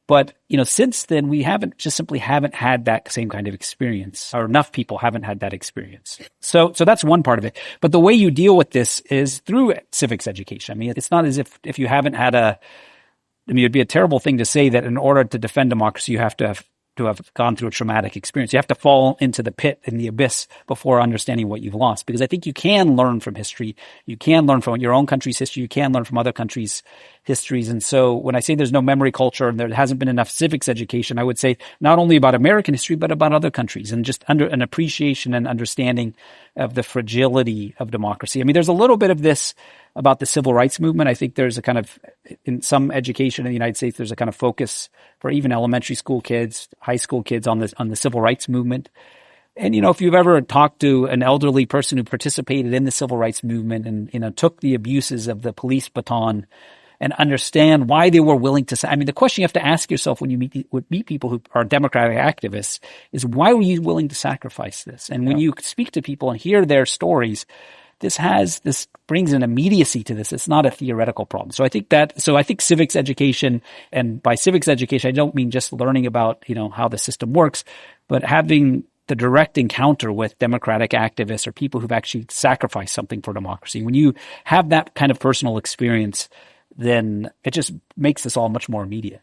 But, since then, we simply haven't had that same kind of experience, or enough people haven't had that experience. So that's one part of it. But the way you deal with this is through civics education. I mean, it's not as if you haven't had it'd be a terrible thing to say that in order to defend democracy, you have to have gone through a traumatic experience. You have to fall into the pit and the abyss before understanding what you've lost. Because I think you can learn from history. You can learn from your own country's history. You can learn from other countries' histories. And so when I say there's no memory culture and there hasn't been enough civics education, I would say not only about American history, but about other countries and just under an appreciation and understanding of the fragility of democracy. I mean, there's a little bit of this about the civil rights movement. I think there's a kind of, in some education in the United States, there's a kind of focus for even elementary school kids, high school kids on the civil rights movement. And, if you've ever talked to an elderly person who participated in the civil rights movement and, took the abuses of the police baton and understand why they were willing to say, I mean, the question you have to ask yourself when you meet people who are democratic activists is, why were you willing to sacrifice this? And when you speak to people and hear their stories, this brings an immediacy to this. It's not a theoretical problem. So I think civics education, and by civics education, I don't mean just learning about, how the system works, but having the direct encounter with democratic activists or people who've actually sacrificed something for democracy. When you have that kind of personal experience, then it just makes this all much more immediate.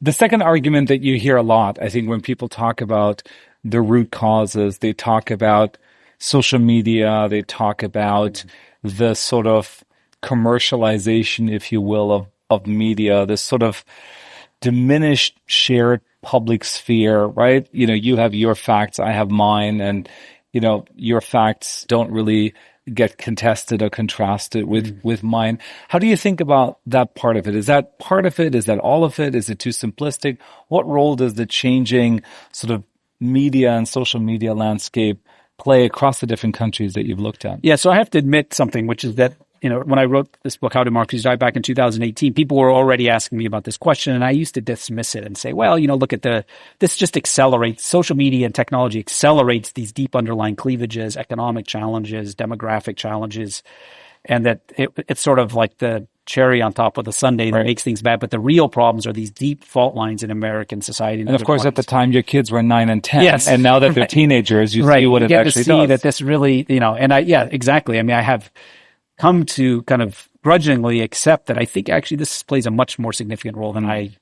The second argument that you hear a lot, I think, when people talk about the root causes, they talk about social media, they talk about the sort of commercialization, if you will, of media, this sort of diminished shared public sphere, right? You have your facts, I have mine, and, your facts don't really get contested or contrasted with mine. How do you think about that part of it? Is that part of it? Is that all of it? Is it too simplistic? What role does the changing sort of media and social media landscape play across the different countries that you've looked at? Yeah, so I have to admit something, which is that, when I wrote this book, How Democracies Die, back in 2018, people were already asking me about this question, and I used to dismiss it and say, well, look at this just accelerates, social media and technology accelerates these deep underlying cleavages, economic challenges, demographic challenges, and that it's sort of like the cherry on top of the sundae that makes things bad. But the real problems are these deep fault lines in American society. And of course, at the time, your kids were 9 and 10. Yes. And now that they're teenagers, you see what it actually does. You get to see that this really, exactly. I mean, I have come to kind of grudgingly accept that I think actually this plays a much more significant role than I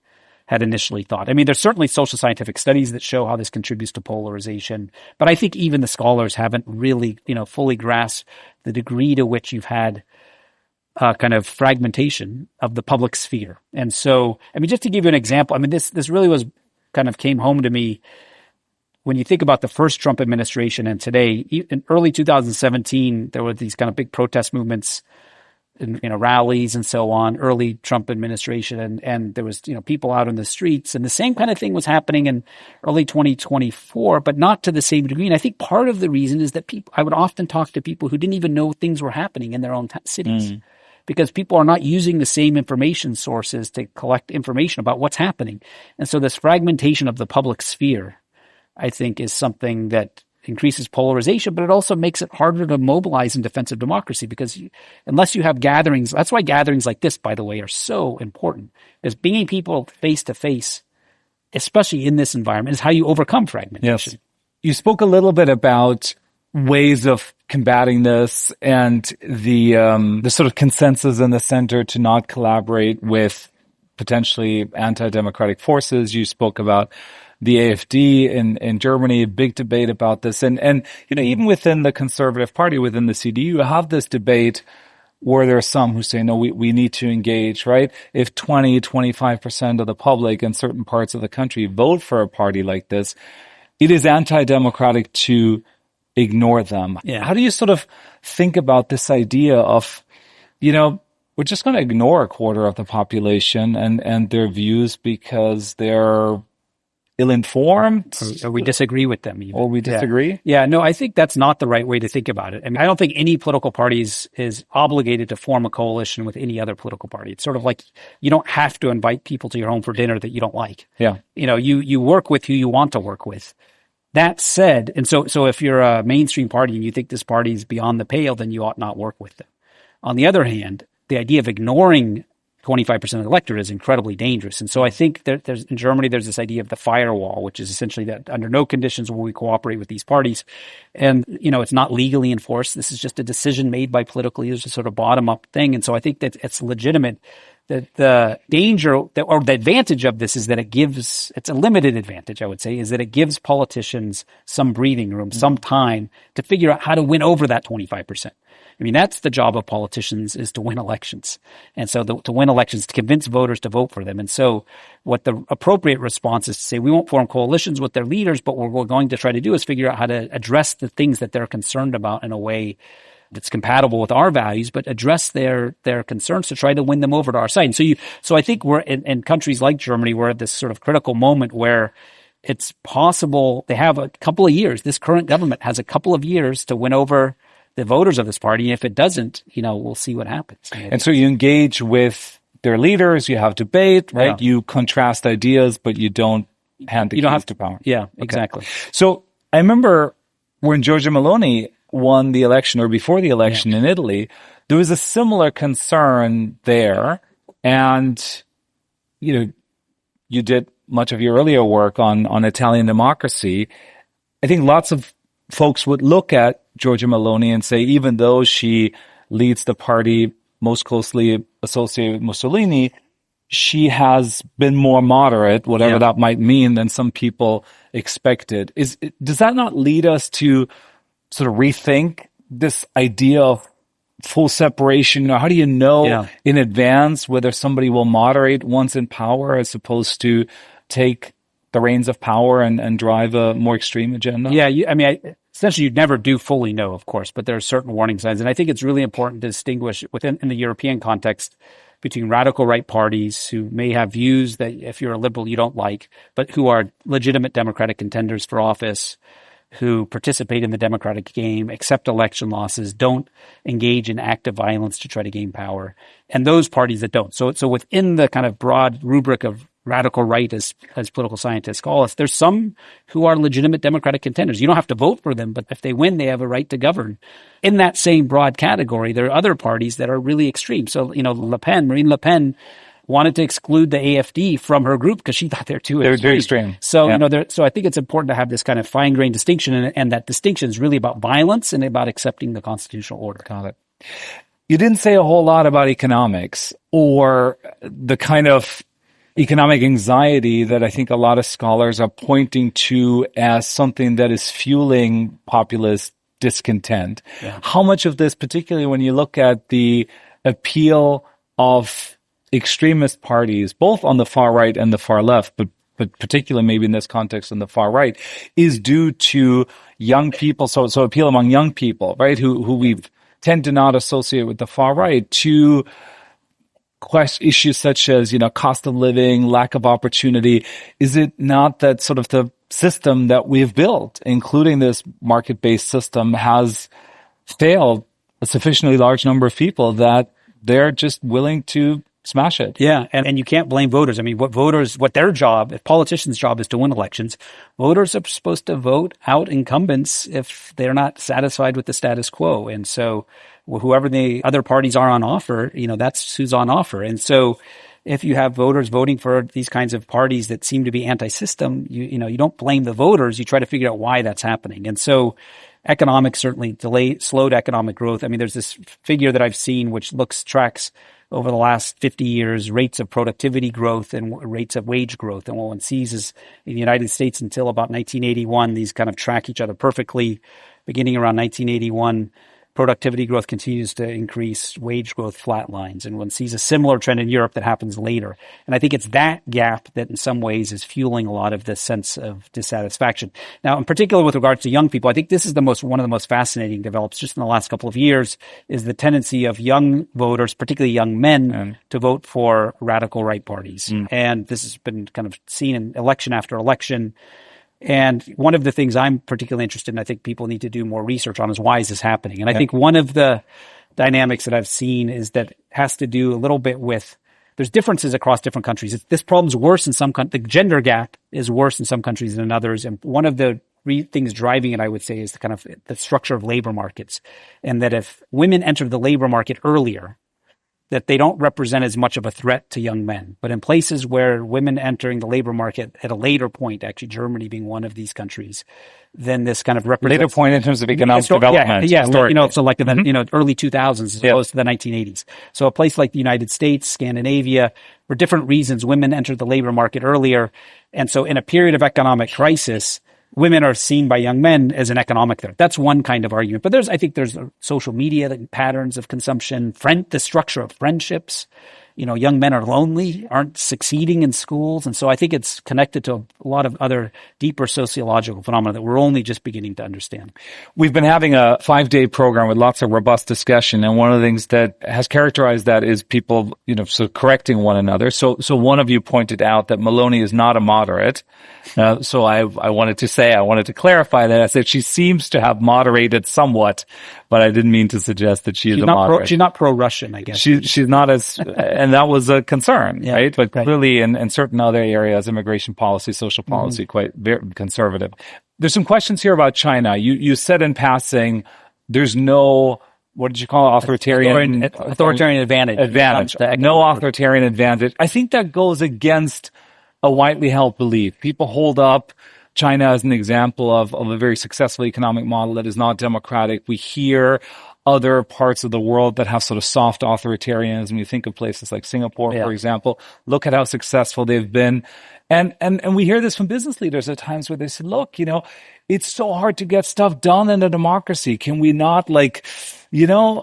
had initially thought. I mean, there's certainly social scientific studies that show how this contributes to polarization, but I think even the scholars haven't really, fully grasped the degree to which you've had kind of fragmentation of the public sphere. And so, I mean, just to give you an example, I mean, this really came home to me when you think about the first Trump administration and today. In early 2017, there were these kind of big protest movements rallies and so on, early Trump administration. And there was, people out in the streets, and the same kind of thing was happening in early 2024, but not to the same degree. And I think part of the reason is that I would often talk to people who didn't even know things were happening in their own cities. Because people are not using the same information sources to collect information about what's happening. And so this fragmentation of the public sphere, I think, is something that increases polarization, but it also makes it harder to mobilize in defense of democracy, because unless you have gatherings, that's why gatherings like this, by the way, are so important, is bringing people face to face, especially in this environment, is how you overcome fragmentation. Yes. You spoke a little bit about ways of combating this and the sort of consensus in the center to not collaborate with potentially anti-democratic forces. You spoke about the AfD in Germany, a big debate about this. And even within the Conservative Party, within the CDU, you have this debate where there are some who say, no, we need to engage, right? If 25% of the public in certain parts of the country vote for a party like this, it is anti-democratic to ignore them. Yeah. How do you sort of think about this idea of, we're just going to ignore a quarter of the population and their views because they're ill-informed? Or we disagree with them even. Or we disagree? Yeah, no, I think that's not the right way to think about it. I mean, I don't think any political party is obligated to form a coalition with any other political party. It's sort of like you don't have to invite people to your home for dinner that you don't like. Yeah. You work with who you want to work with. That said, and so if you're a mainstream party and you think this party is beyond the pale, then you ought not work with them. On the other hand, the idea of ignoring 25% of the electorate is incredibly dangerous. And so I think there's in Germany, there's this idea of the firewall, which is essentially that under no conditions will we cooperate with these parties. And, it's not legally enforced. This is just a decision made by political leaders, a sort of bottom-up thing. And so I think that it's legitimate. The danger or the advantage of this is that it's a limited advantage, I would say, is that it gives politicians some breathing room, some time to figure out how to win over that 25%. I mean, that's the job of politicians, is to win elections. And so to win elections, to convince voters to vote for them. And so what the appropriate response is to say, we won't form coalitions with their leaders, but what we're going to try to do is figure out how to address the things that they're concerned about in a way that's compatible with our values, but address their concerns to try to win them over to our side. And so I think we're in countries like Germany, we're at this sort of critical moment where it's possible they have a couple of years. This current government has a couple of years to win over the voters of this party. And if it doesn't, we'll see what happens. And so you engage with their leaders, you have debate, right? Yeah. You contrast ideas, but you don't hand the keys to power. Yeah, okay. Exactly. So I remember when Giorgia Meloni won the election, or before the election in Italy, there was a similar concern there. And, you did much of your earlier work on Italian democracy. I think lots of folks would look at Giorgia Meloni and say, even though she leads the party most closely associated with Mussolini, she has been more moderate, whatever that might mean, than some people expected. Does that not lead us to sort of rethink this idea of full separation? How do you know in advance whether somebody will moderate once in power as opposed to take the reins of power and drive a more extreme agenda? Yeah, essentially you'd never do fully know, of course, but there are certain warning signs. And I think it's really important to distinguish in the European context between radical right parties who may have views that if you're a liberal you don't like, but who are legitimate democratic contenders for office, who participate in the democratic game, accept election losses, don't engage in active violence to try to gain power, and those parties that don't. So within the kind of broad rubric of radical right, as political scientists call us, there's some who are legitimate democratic contenders. You don't have to vote for them, but if they win, they have a right to govern. In that same broad category, there are other parties that are really extreme. So, Marine Le Pen wanted to exclude the AfD from her group because she thought they're too extreme. They're very extreme. So, so I think it's important to have this kind of fine-grained distinction, and that distinction is really about violence and about accepting the constitutional order. Got it. You didn't say a whole lot about economics or the kind of economic anxiety that I think a lot of scholars are pointing to as something that is fueling populist discontent. Yeah. How much of this, particularly when you look at the appeal of extremist parties, both on the far right and the far left, but particularly maybe in this context on the far right, is due to young people, so appeal among young people, right, who we've tend to not associate with the far right to issues such as, cost of living, lack of opportunity. Is it not that sort of the system that we've built, including this market-based system, has failed a sufficiently large number of people that they're just willing to smash it? Yeah. And you can't blame voters. I mean, what their job, if politicians' job is to win elections, voters are supposed to vote out incumbents if they're not satisfied with the status quo. And so whoever the other parties are on offer, that's who's on offer. And so if you have voters voting for these kinds of parties that seem to be anti-system, you don't blame the voters. You try to figure out why that's happening. And so economics certainly slowed economic growth. I mean, there's this figure that I've seen which tracks over the last 50 years, rates of productivity growth and rates of wage growth. And what one sees is in the United States until about 1981, these kind of track each other perfectly. Beginning around 1981, productivity growth continues to increase, wage growth flatlines, and one sees a similar trend in Europe that happens later. And I think it's that gap that in some ways is fueling a lot of this sense of dissatisfaction. Now, in particular with regards to young people, I think this is one of the most fascinating develops just in the last couple of years is the tendency of young voters, particularly young men, to vote for radical right parties. And this has been kind of seen in election after election. And one of the things I'm particularly interested in, I think people need to do more research on, is why is this happening? And I think one of the dynamics that I've seen is that has to do a little bit with there's differences across different countries. This problem's worse in some countries. The gender gap is worse in some countries than in others. And one of the things driving it, I would say, is the kind of the structure of labor markets. And that if women enter the labor market earlier, that they don't represent as much of a threat to young men. But in places where women entering the labor market at a later point, actually Germany being one of these countries, then this kind of represents... Later point in terms of economic development. Yeah, so like the early 2000s as opposed to the 1980s. So a place like the United States, Scandinavia, for different reasons, women entered the labor market earlier. And so in a period of economic crisis, women are seen by young men as an economic threat. That's one kind of argument. But I think there's social media patterns of consumption, the structure of friendships. Young men are lonely, aren't succeeding in schools. And so I think it's connected to a lot of other deeper sociological phenomena that we're only just beginning to understand. We've been having a 5-day program with lots of robust discussion. And one of the things that has characterized that is people, so correcting one another. So one of you pointed out that Maloney is not a moderate. So I wanted to clarify that. I said she seems to have moderated somewhat, but I didn't mean to suggest that she's a moderate. She's not pro-Russian, I guess. She's not as, and that was a concern, right? But clearly in certain other areas, immigration policy, social policy, quite very conservative. There's some questions here about China. You said in passing, there's no, what did you call it? Authoritarian advantage. No authoritarian advantage. I think that goes against a widely held belief. People hold up China as an example of a very successful economic model that is not democratic. We hear other parts of the world that have sort of soft authoritarianism. You think of places like Singapore, for example. Look at how successful they've been. And we hear this from business leaders at times where they say, look, it's so hard to get stuff done in a democracy. Can we not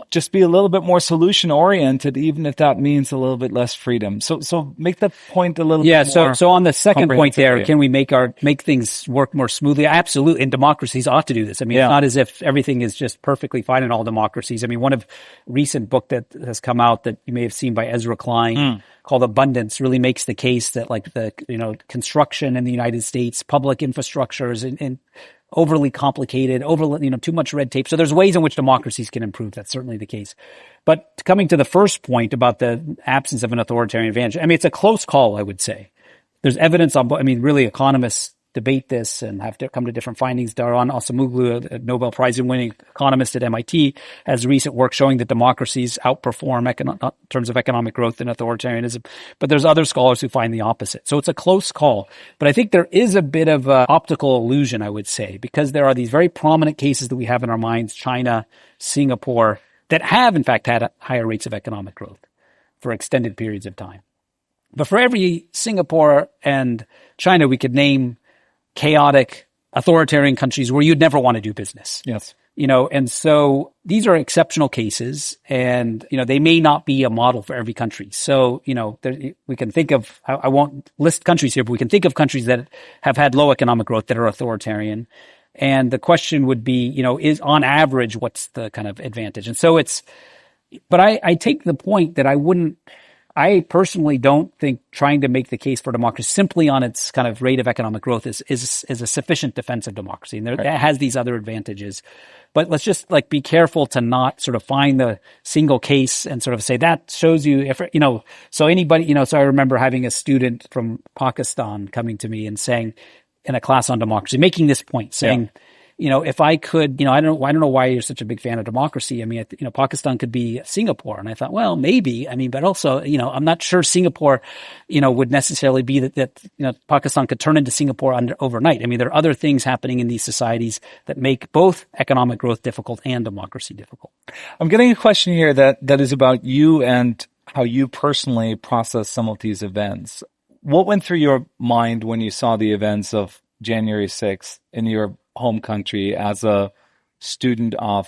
just be a little bit more solution oriented, even if that means a little bit less freedom? So make that point a little bit more. So on the second point there, can we make things work more smoothly? Absolutely. And democracies ought to do this. I mean, it's not as if everything is just perfectly fine in all democracies. I mean, one of recent book that has come out that you may have seen by Ezra Klein called Abundance really makes the case that construction in the United States, public infrastructures and overly complicated, too much red tape. So there's ways in which democracies can improve. That's certainly the case. But coming to the first point about the absence of an authoritarian advantage, I mean, it's a close call, I would say. There's evidence really economists debate this and have to come to different findings. Daron Acemoglu, a Nobel Prize-winning economist at MIT, has recent work showing that democracies outperform in terms of economic growth and authoritarianism. But there's other scholars who find the opposite. So it's a close call. But I think there is a bit of optical illusion, I would say, because there are these very prominent cases that we have in our minds, China, Singapore, that have, in fact, had higher rates of economic growth for extended periods of time. But for every Singapore and China, we could name chaotic, authoritarian countries where you'd never want to do business. Yes. And so these are exceptional cases and, they may not be a model for every country. So, we can think of, I won't list countries here, but we can think of countries that have had low economic growth that are authoritarian. And the question would be, is on average, what's the kind of advantage? And so but I take the point that I personally don't think trying to make the case for democracy simply on its kind of rate of economic growth is a sufficient defense of democracy. And it has these other advantages. But let's just be careful to not sort of find the single case and sort of say that shows you, so anybody, so I remember having a student from Pakistan coming to me and saying in a class on democracy, making this point, saying, if I could, I don't know why you're such a big fan of democracy. I mean, Pakistan could be Singapore. And I thought, well, maybe. I mean, but also, I'm not sure Singapore, would necessarily be that Pakistan could turn into Singapore overnight. I mean, there are other things happening in these societies that make both economic growth difficult and democracy difficult. I'm getting a question here that is about you and how you personally process some of these events. What went through your mind when you saw the events of January 6th in your home country as a student of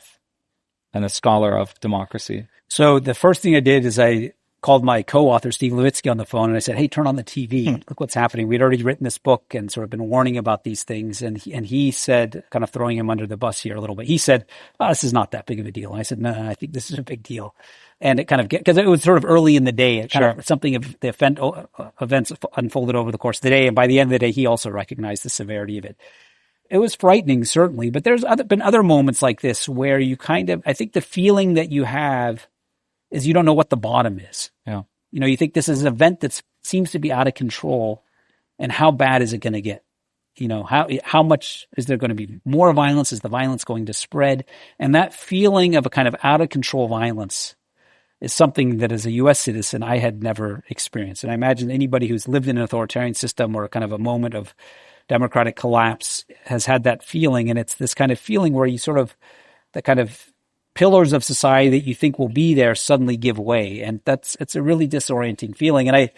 and a scholar of democracy? So the first thing I did is I called my co-author, Steve Levitsky, on the phone, and I said, hey, turn on the TV. Look what's happening. We'd already written this book and sort of been warning about these things. And he said, kind of throwing him under the bus here a little bit, he said, this is not that big of a deal. And I said, no, I think this is a big deal. And it kind of because it was sort of early in the day, it kind of something of the events unfolded over the course of the day. And by the end of the day, he also recognized the severity of it. It was frightening, certainly, but there's been other moments like this where you I think the feeling that you have is you don't know what the bottom is. Yeah. You think this is an event that seems to be out of control, and how bad is it going to get? How much is there going to be more violence? Is the violence going to spread? And that feeling of a kind of out of control violence is something that as a U.S. citizen, I had never experienced. And I imagine anybody who's lived in an authoritarian system or kind of a moment of democratic collapse has had that feeling. And it's this kind of feeling where you sort of, the kind of pillars of society that you think will be there suddenly give way. And it's a really disorienting feeling. And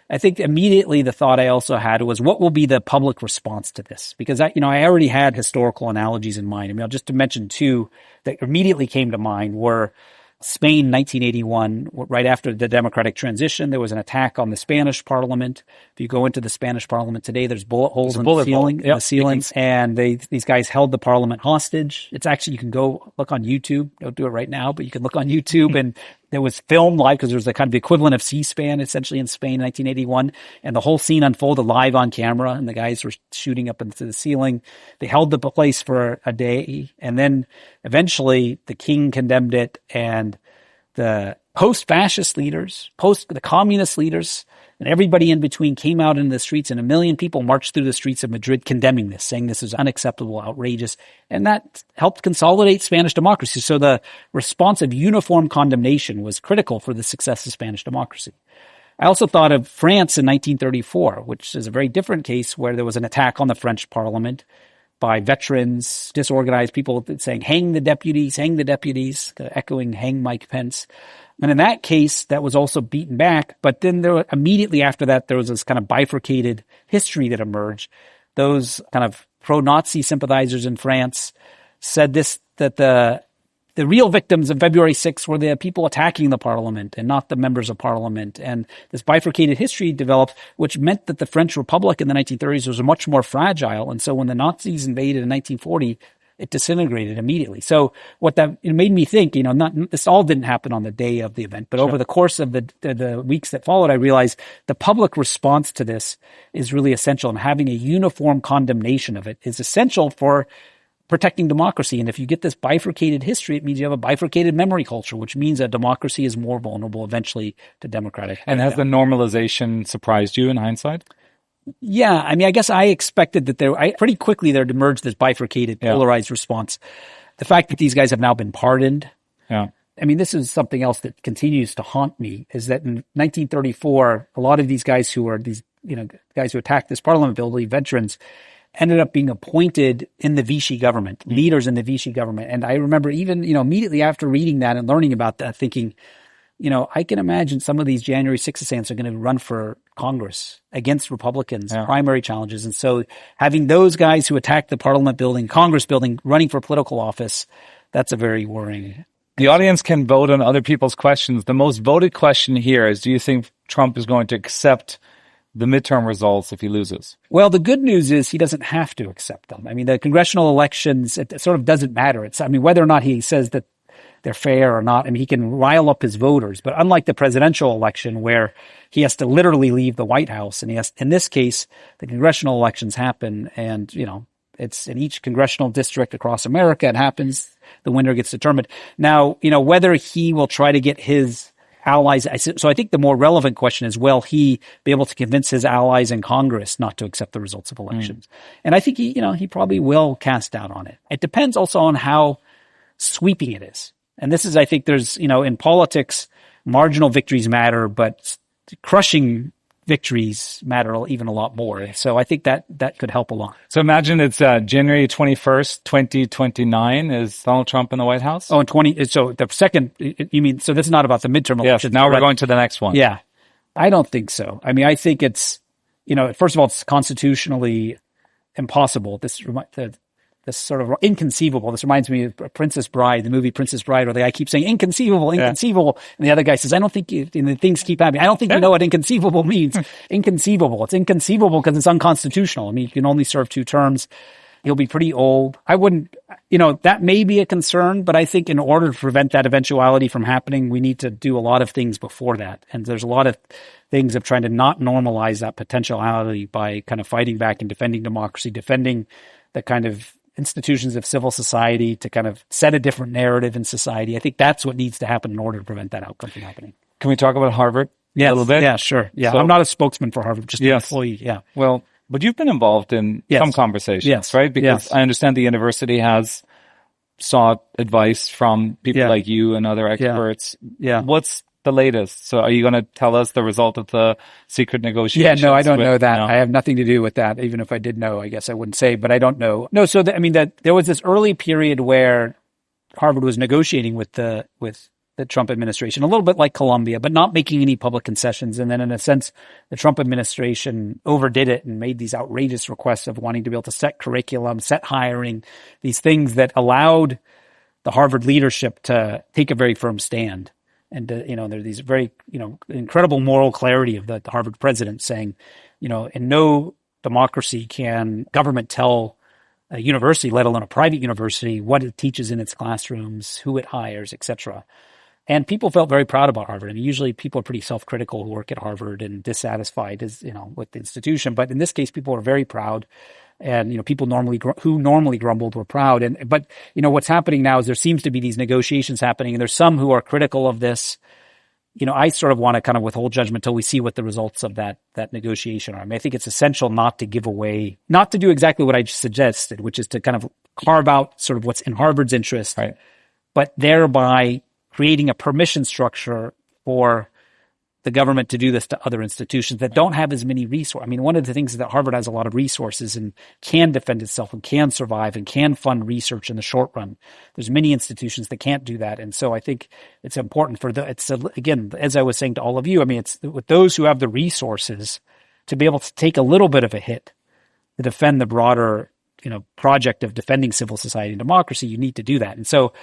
I think immediately the thought I also had was, what will be the public response to this? Because I already had historical analogies in mind. I mean, just to mention two that immediately came to mind were Spain, 1981, right after the democratic transition, there was an attack on the Spanish parliament. If you go into the Spanish parliament today, there's bullet holes in the ceilings, and these guys held the parliament hostage. It's actually, you can go look on YouTube. Don't do it right now, but you can look on YouTube, and it was filmed live because there was the kind of the equivalent of C-SPAN essentially in Spain in 1981. And the whole scene unfolded live on camera, and the guys were shooting up into the ceiling. They held the place for a day, and then eventually the king condemned it, and the post-fascist leaders, the communist leaders, and everybody in between came out into the streets, and 1 million people marched through the streets of Madrid condemning this, saying this is unacceptable, outrageous. And that helped consolidate Spanish democracy. So the response of uniform condemnation was critical for the success of Spanish democracy. I also thought of France in 1934, which is a very different case where there was an attack on the French parliament by veterans, disorganized people saying, hang the deputies, echoing hang Mike Pence. And in that case, that was also beaten back. But then immediately after that, there was this kind of bifurcated history that emerged. Those kind of pro-Nazi sympathizers in France said that the real victims of February 6th were the people attacking the parliament and not the members of parliament. And this bifurcated history developed, which meant that the French Republic in the 1930s was much more fragile. And so when the Nazis invaded in 1940, it disintegrated immediately. So it made me think, this all didn't happen on the day of the event, but over the course of the weeks that followed, I realized the public response to this is really essential, and having a uniform condemnation of it is essential for protecting democracy. And if you get this bifurcated history, it means you have a bifurcated memory culture, which means that democracy is more vulnerable eventually to democratic. And has the normalization surprised you in hindsight? Yeah. I mean, I guess I expected that pretty quickly there'd emerge this bifurcated, polarized response. The fact that these guys have now been pardoned. Yeah. I mean, this is something else that continues to haunt me, is that in 1934, a lot of these guys who are guys who attacked this parliament building, veterans, ended up being appointed in the Vichy government, leaders in the Vichy government. And I remember even, immediately after reading that and learning about that, thinking, I can imagine some of these January 6th assailants are going to run for Congress against Republicans, primary challenges. And so having those guys who attacked the Parliament building, Congress building, running for political office, that's a very worrying. The audience can vote on other people's questions. The most voted question here is, do you think Trump is going to accept the midterm results if he loses? Well, the good news is he doesn't have to accept them. I mean, the congressional elections, it sort of doesn't matter. Whether or not he says that they're fair or not, I mean, he can rile up his voters. But unlike the presidential election where he has to literally leave the White House, and in this case, the congressional elections happen, and, it's in each congressional district across America. It happens. The winner gets determined. Now, whether he will try to get his allies. So I think the more relevant question is, will he be able to convince his allies in Congress not to accept the results of elections? And I think he probably will cast doubt on it. It depends also on how sweeping it is. And this is, I think there's, in politics, marginal victories matter, but crushing victories matter even a lot more. So I think that could help a lot. So imagine it's January 21st, 2029 is Donald Trump in the White House? Oh, so the second, you mean, so this is not about the midterm elections. Yes, now we're going to the next one. Yeah. I don't think so. I mean, I think it's, first of all, it's constitutionally impossible. This sort of inconceivable. This reminds me of Princess Bride, the movie Princess Bride, where the guy keeps saying inconceivable. And the other guy says, I don't think and things keep happening. I don't think you know what inconceivable means. Inconceivable. It's inconceivable because it's unconstitutional. I mean, you can only serve 2 terms. He'll be pretty old. I wouldn't, that may be a concern, but I think in order to prevent that eventuality from happening, we need to do a lot of things before that. And there's a lot of things of trying to not normalize that potentiality by kind of fighting back and defending democracy, defending the kind of institutions of civil society to kind of set a different narrative in society. I think that's what needs to happen in order to prevent that outcome from happening. Can we talk about Harvard a little bit? Yeah, sure. Yeah, so, I'm not a spokesman for Harvard, just an employee. Yeah. Well, but you've been involved in some conversations, right? Because I understand the university has sought advice from people like you and other experts. Yeah. What's the latest? So are you going to tell us the result of the secret negotiations? Yeah, no, I don't know that. No. I have nothing to do with that. Even if I did know, I guess I wouldn't say, but I don't know. No, so there was this early period where Harvard was negotiating with the Trump administration, a little bit like Columbia, but not making any public concessions. And then in a sense, the Trump administration overdid it and made these outrageous requests of wanting to be able to set curriculum, set hiring, these things that allowed the Harvard leadership to take a very firm stand. And, there are these very, incredible moral clarity of the Harvard president saying, in no democracy can government tell a university, let alone a private university, what it teaches in its classrooms, who it hires, etc. And people felt very proud about Harvard. I mean, usually people are pretty self-critical who work at Harvard and dissatisfied, with the institution. But in this case, people are very proud. And, people who normally grumbled were proud. But what's happening now is there seems to be these negotiations happening, and there's some who are critical of this. I sort of want to kind of withhold judgment until we see what the results of that negotiation are. I mean, I think it's essential not to do exactly what I just suggested, which is to kind of carve out sort of what's in Harvard's interest, right, but thereby creating a permission structure for the government to do this to other institutions that don't have as many resources. I mean, one of the things is that Harvard has a lot of resources and can defend itself and can survive and can fund research in the short run. There's many institutions that can't do that. And so I think it's important again, as I was saying to all of you, I mean, it's with those who have the resources to be able to take a little bit of a hit to defend the broader, project of defending civil society and democracy, you need to do that. And so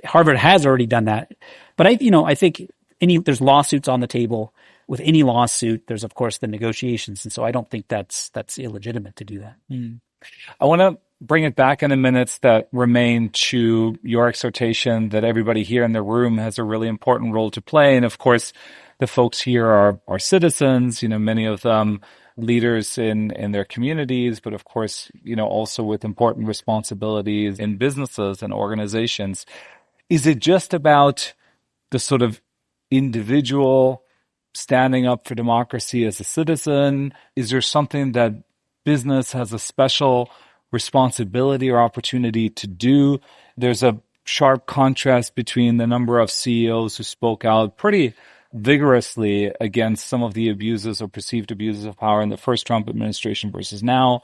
Harvard has already done that. But I think there's lawsuits on the table. With any lawsuit, there's of course the negotiations, and so I don't think that's illegitimate to do that. I want to bring it back in the minutes that remain to your exhortation that everybody here in the room has a really important role to play, and of course, the folks here are citizens. Many of them leaders in their communities, but of course, also with important responsibilities in businesses and organizations. Is it just about the sort of individual standing up for democracy as a citizen? Is there something that business has a special responsibility or opportunity to do? There's a sharp contrast between the number of CEOs who spoke out pretty vigorously against some of the abuses or perceived abuses of power in the first Trump administration versus now.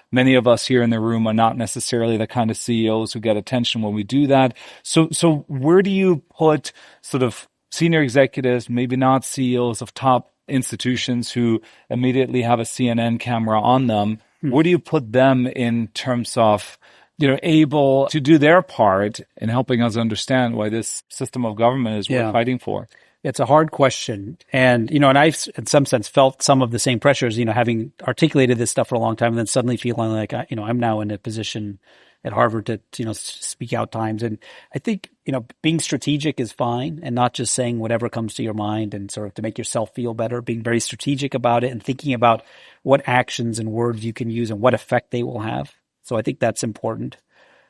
Many of us here in the room are not necessarily the kind of CEOs who get attention when we do that. So where do you put sort of senior executives, maybe not CEOs of top institutions who immediately have a CNN camera on them? Where do you put them in terms of, able to do their part in helping us understand why this system of government is worth fighting for? It's a hard question. And, and I've in some sense felt some of the same pressures, having articulated this stuff for a long time and then suddenly feeling like, I'm now in a position at Harvard to, speak out times. And I think, being strategic is fine and not just saying whatever comes to your mind and sort of to make yourself feel better, being very strategic about it and thinking about what actions and words you can use and what effect they will have. So I think that's important.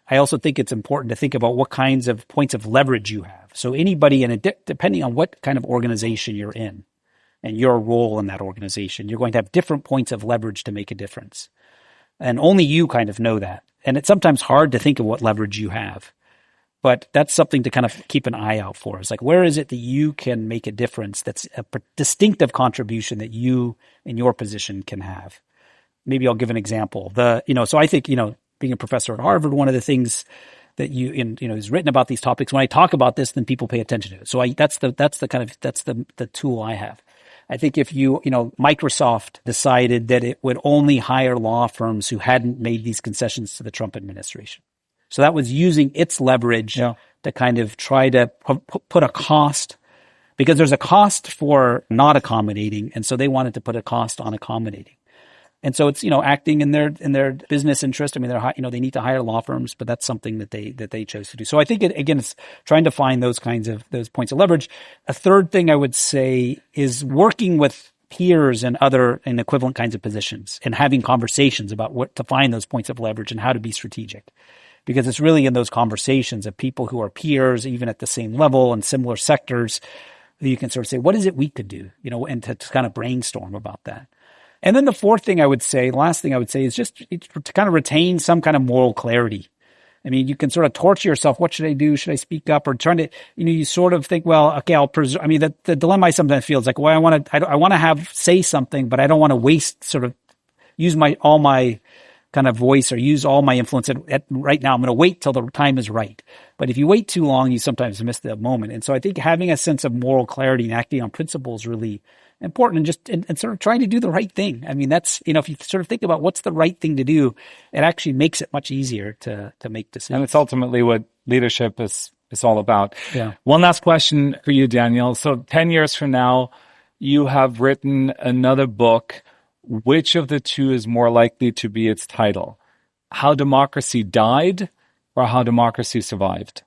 I also think it's important to think about what kinds of points of leverage you have. So anybody depending on what kind of organization you're in and your role in that organization, you're going to have different points of leverage to make a difference. And only you kind of know that. And it's sometimes hard to think of what leverage you have, but that's something to kind of keep an eye out for. It's like, where is it that you can make a difference that's a distinctive contribution that you in your position can have? Maybe I'll give an example. So I think, being a professor at Harvard, one of the things that is written about these topics, when I talk about this, then people pay attention to it. So that's the tool I have. I think if Microsoft decided that it would only hire law firms who hadn't made these concessions to the Trump administration. So that was using its leverage to kind of try to put a cost, because there's a cost for not accommodating. And so they wanted to put a cost on accommodating. And so it's, acting in their business interest. I mean, they need to hire law firms, but that's something that they chose to do. So I think it's trying to find those points of leverage. A third thing I would say is working with peers and equivalent kinds of positions and having conversations about what to find those points of leverage and how to be strategic. Because it's really in those conversations of people who are peers, even at the same level and similar sectors, that you can sort of say, what is it we could do, and to kind of brainstorm about that. And then the last thing I would say is just to kind of retain some kind of moral clarity. I mean, you can sort of torture yourself. What should I do? Should I speak up? Or trying to, you sort of think, well, okay, the dilemma I sometimes feel is like, well, I want to say something, but I don't want to use all my kind of voice or use all my influence right now. I'm going to wait till the time is right. But if you wait too long, you sometimes miss the moment. And so I think having a sense of moral clarity and acting on principle is really important, and sort of trying to do the right thing. I mean, that's, if you sort of think about what's the right thing to do, it actually makes it much easier to make decisions. And it's ultimately what leadership is all about. Yeah. One last question for you, Daniel. So 10 years from now, you have written another book. Which of the two is more likely to be its title? How Democracy Died or How Democracy Survived?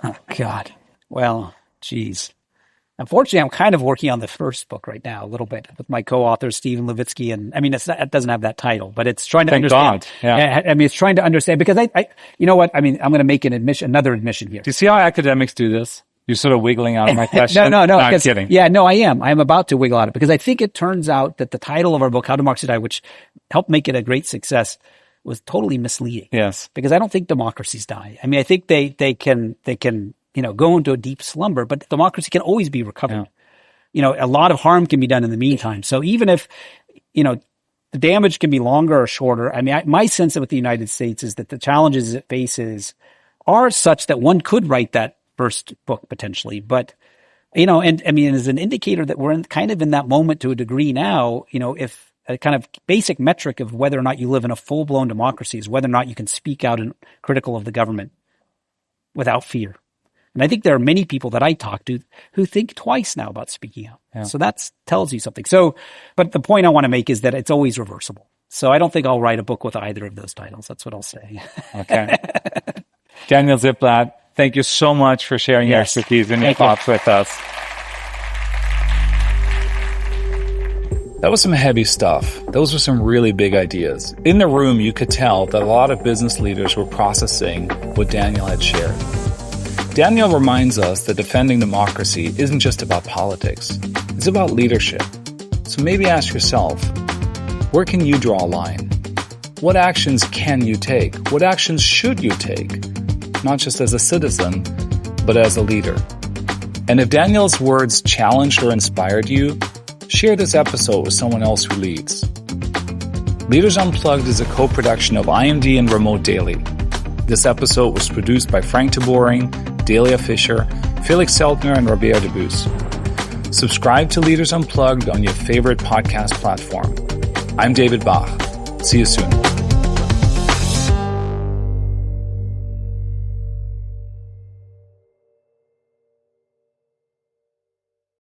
Oh, God. Well, geez. Unfortunately, I'm kind of working on the first book right now a little bit with my co-author, Stephen Levitsky. And I mean, it doesn't have that title, but it's trying to understand. Thank God. Yeah. I mean, it's trying to understand because you know what? I mean, I'm going to make another admission here. Do you see how academics do this? You're sort of wiggling out of my question. No. I'm kidding. Yeah, no, I am. I'm about to wiggle out of it because I think it turns out that the title of our book, How Democracy Died, which helped make it a great success, was totally misleading. Yes. Because I don't think democracies die. I mean, I think they can go into a deep slumber, but democracy can always be recovered. Yeah. A lot of harm can be done in the meantime. So even if, the damage can be longer or shorter, I mean, my sense of with the United States is that the challenges it faces are such that one could write that first book potentially. But, and I mean, as an indicator that we're kind of in that moment to a degree now, if a kind of basic metric of whether or not you live in a full-blown democracy is whether or not you can speak out and critical of the government without fear. And I think there are many people that I talk to who think twice now about speaking out. Yeah. So that tells you something. So, but the point I want to make is that it's always reversible. So I don't think I'll write a book with either of those titles. That's what I'll say. Okay. Daniel Ziblatt, thank you so much for sharing your expertise and your thoughts with us. That was some heavy stuff. Those were some really big ideas. In the room, you could tell that a lot of business leaders were processing what Daniel had shared. Daniel reminds us that defending democracy isn't just about politics. It's about leadership. So maybe ask yourself, where can you draw a line? What actions can you take? What actions should you take? Not just as a citizen, but as a leader. And if Daniel's words challenged or inspired you, share this episode with someone else who leads. Leaders Unplugged is a co-production of IMD and Remote Daily. This episode was produced by Frank Taboring, Delia Fisher, Felix Seltner, and Robert Debus. Subscribe to Leaders Unplugged on your favorite podcast platform. I'm David Bach. See you soon.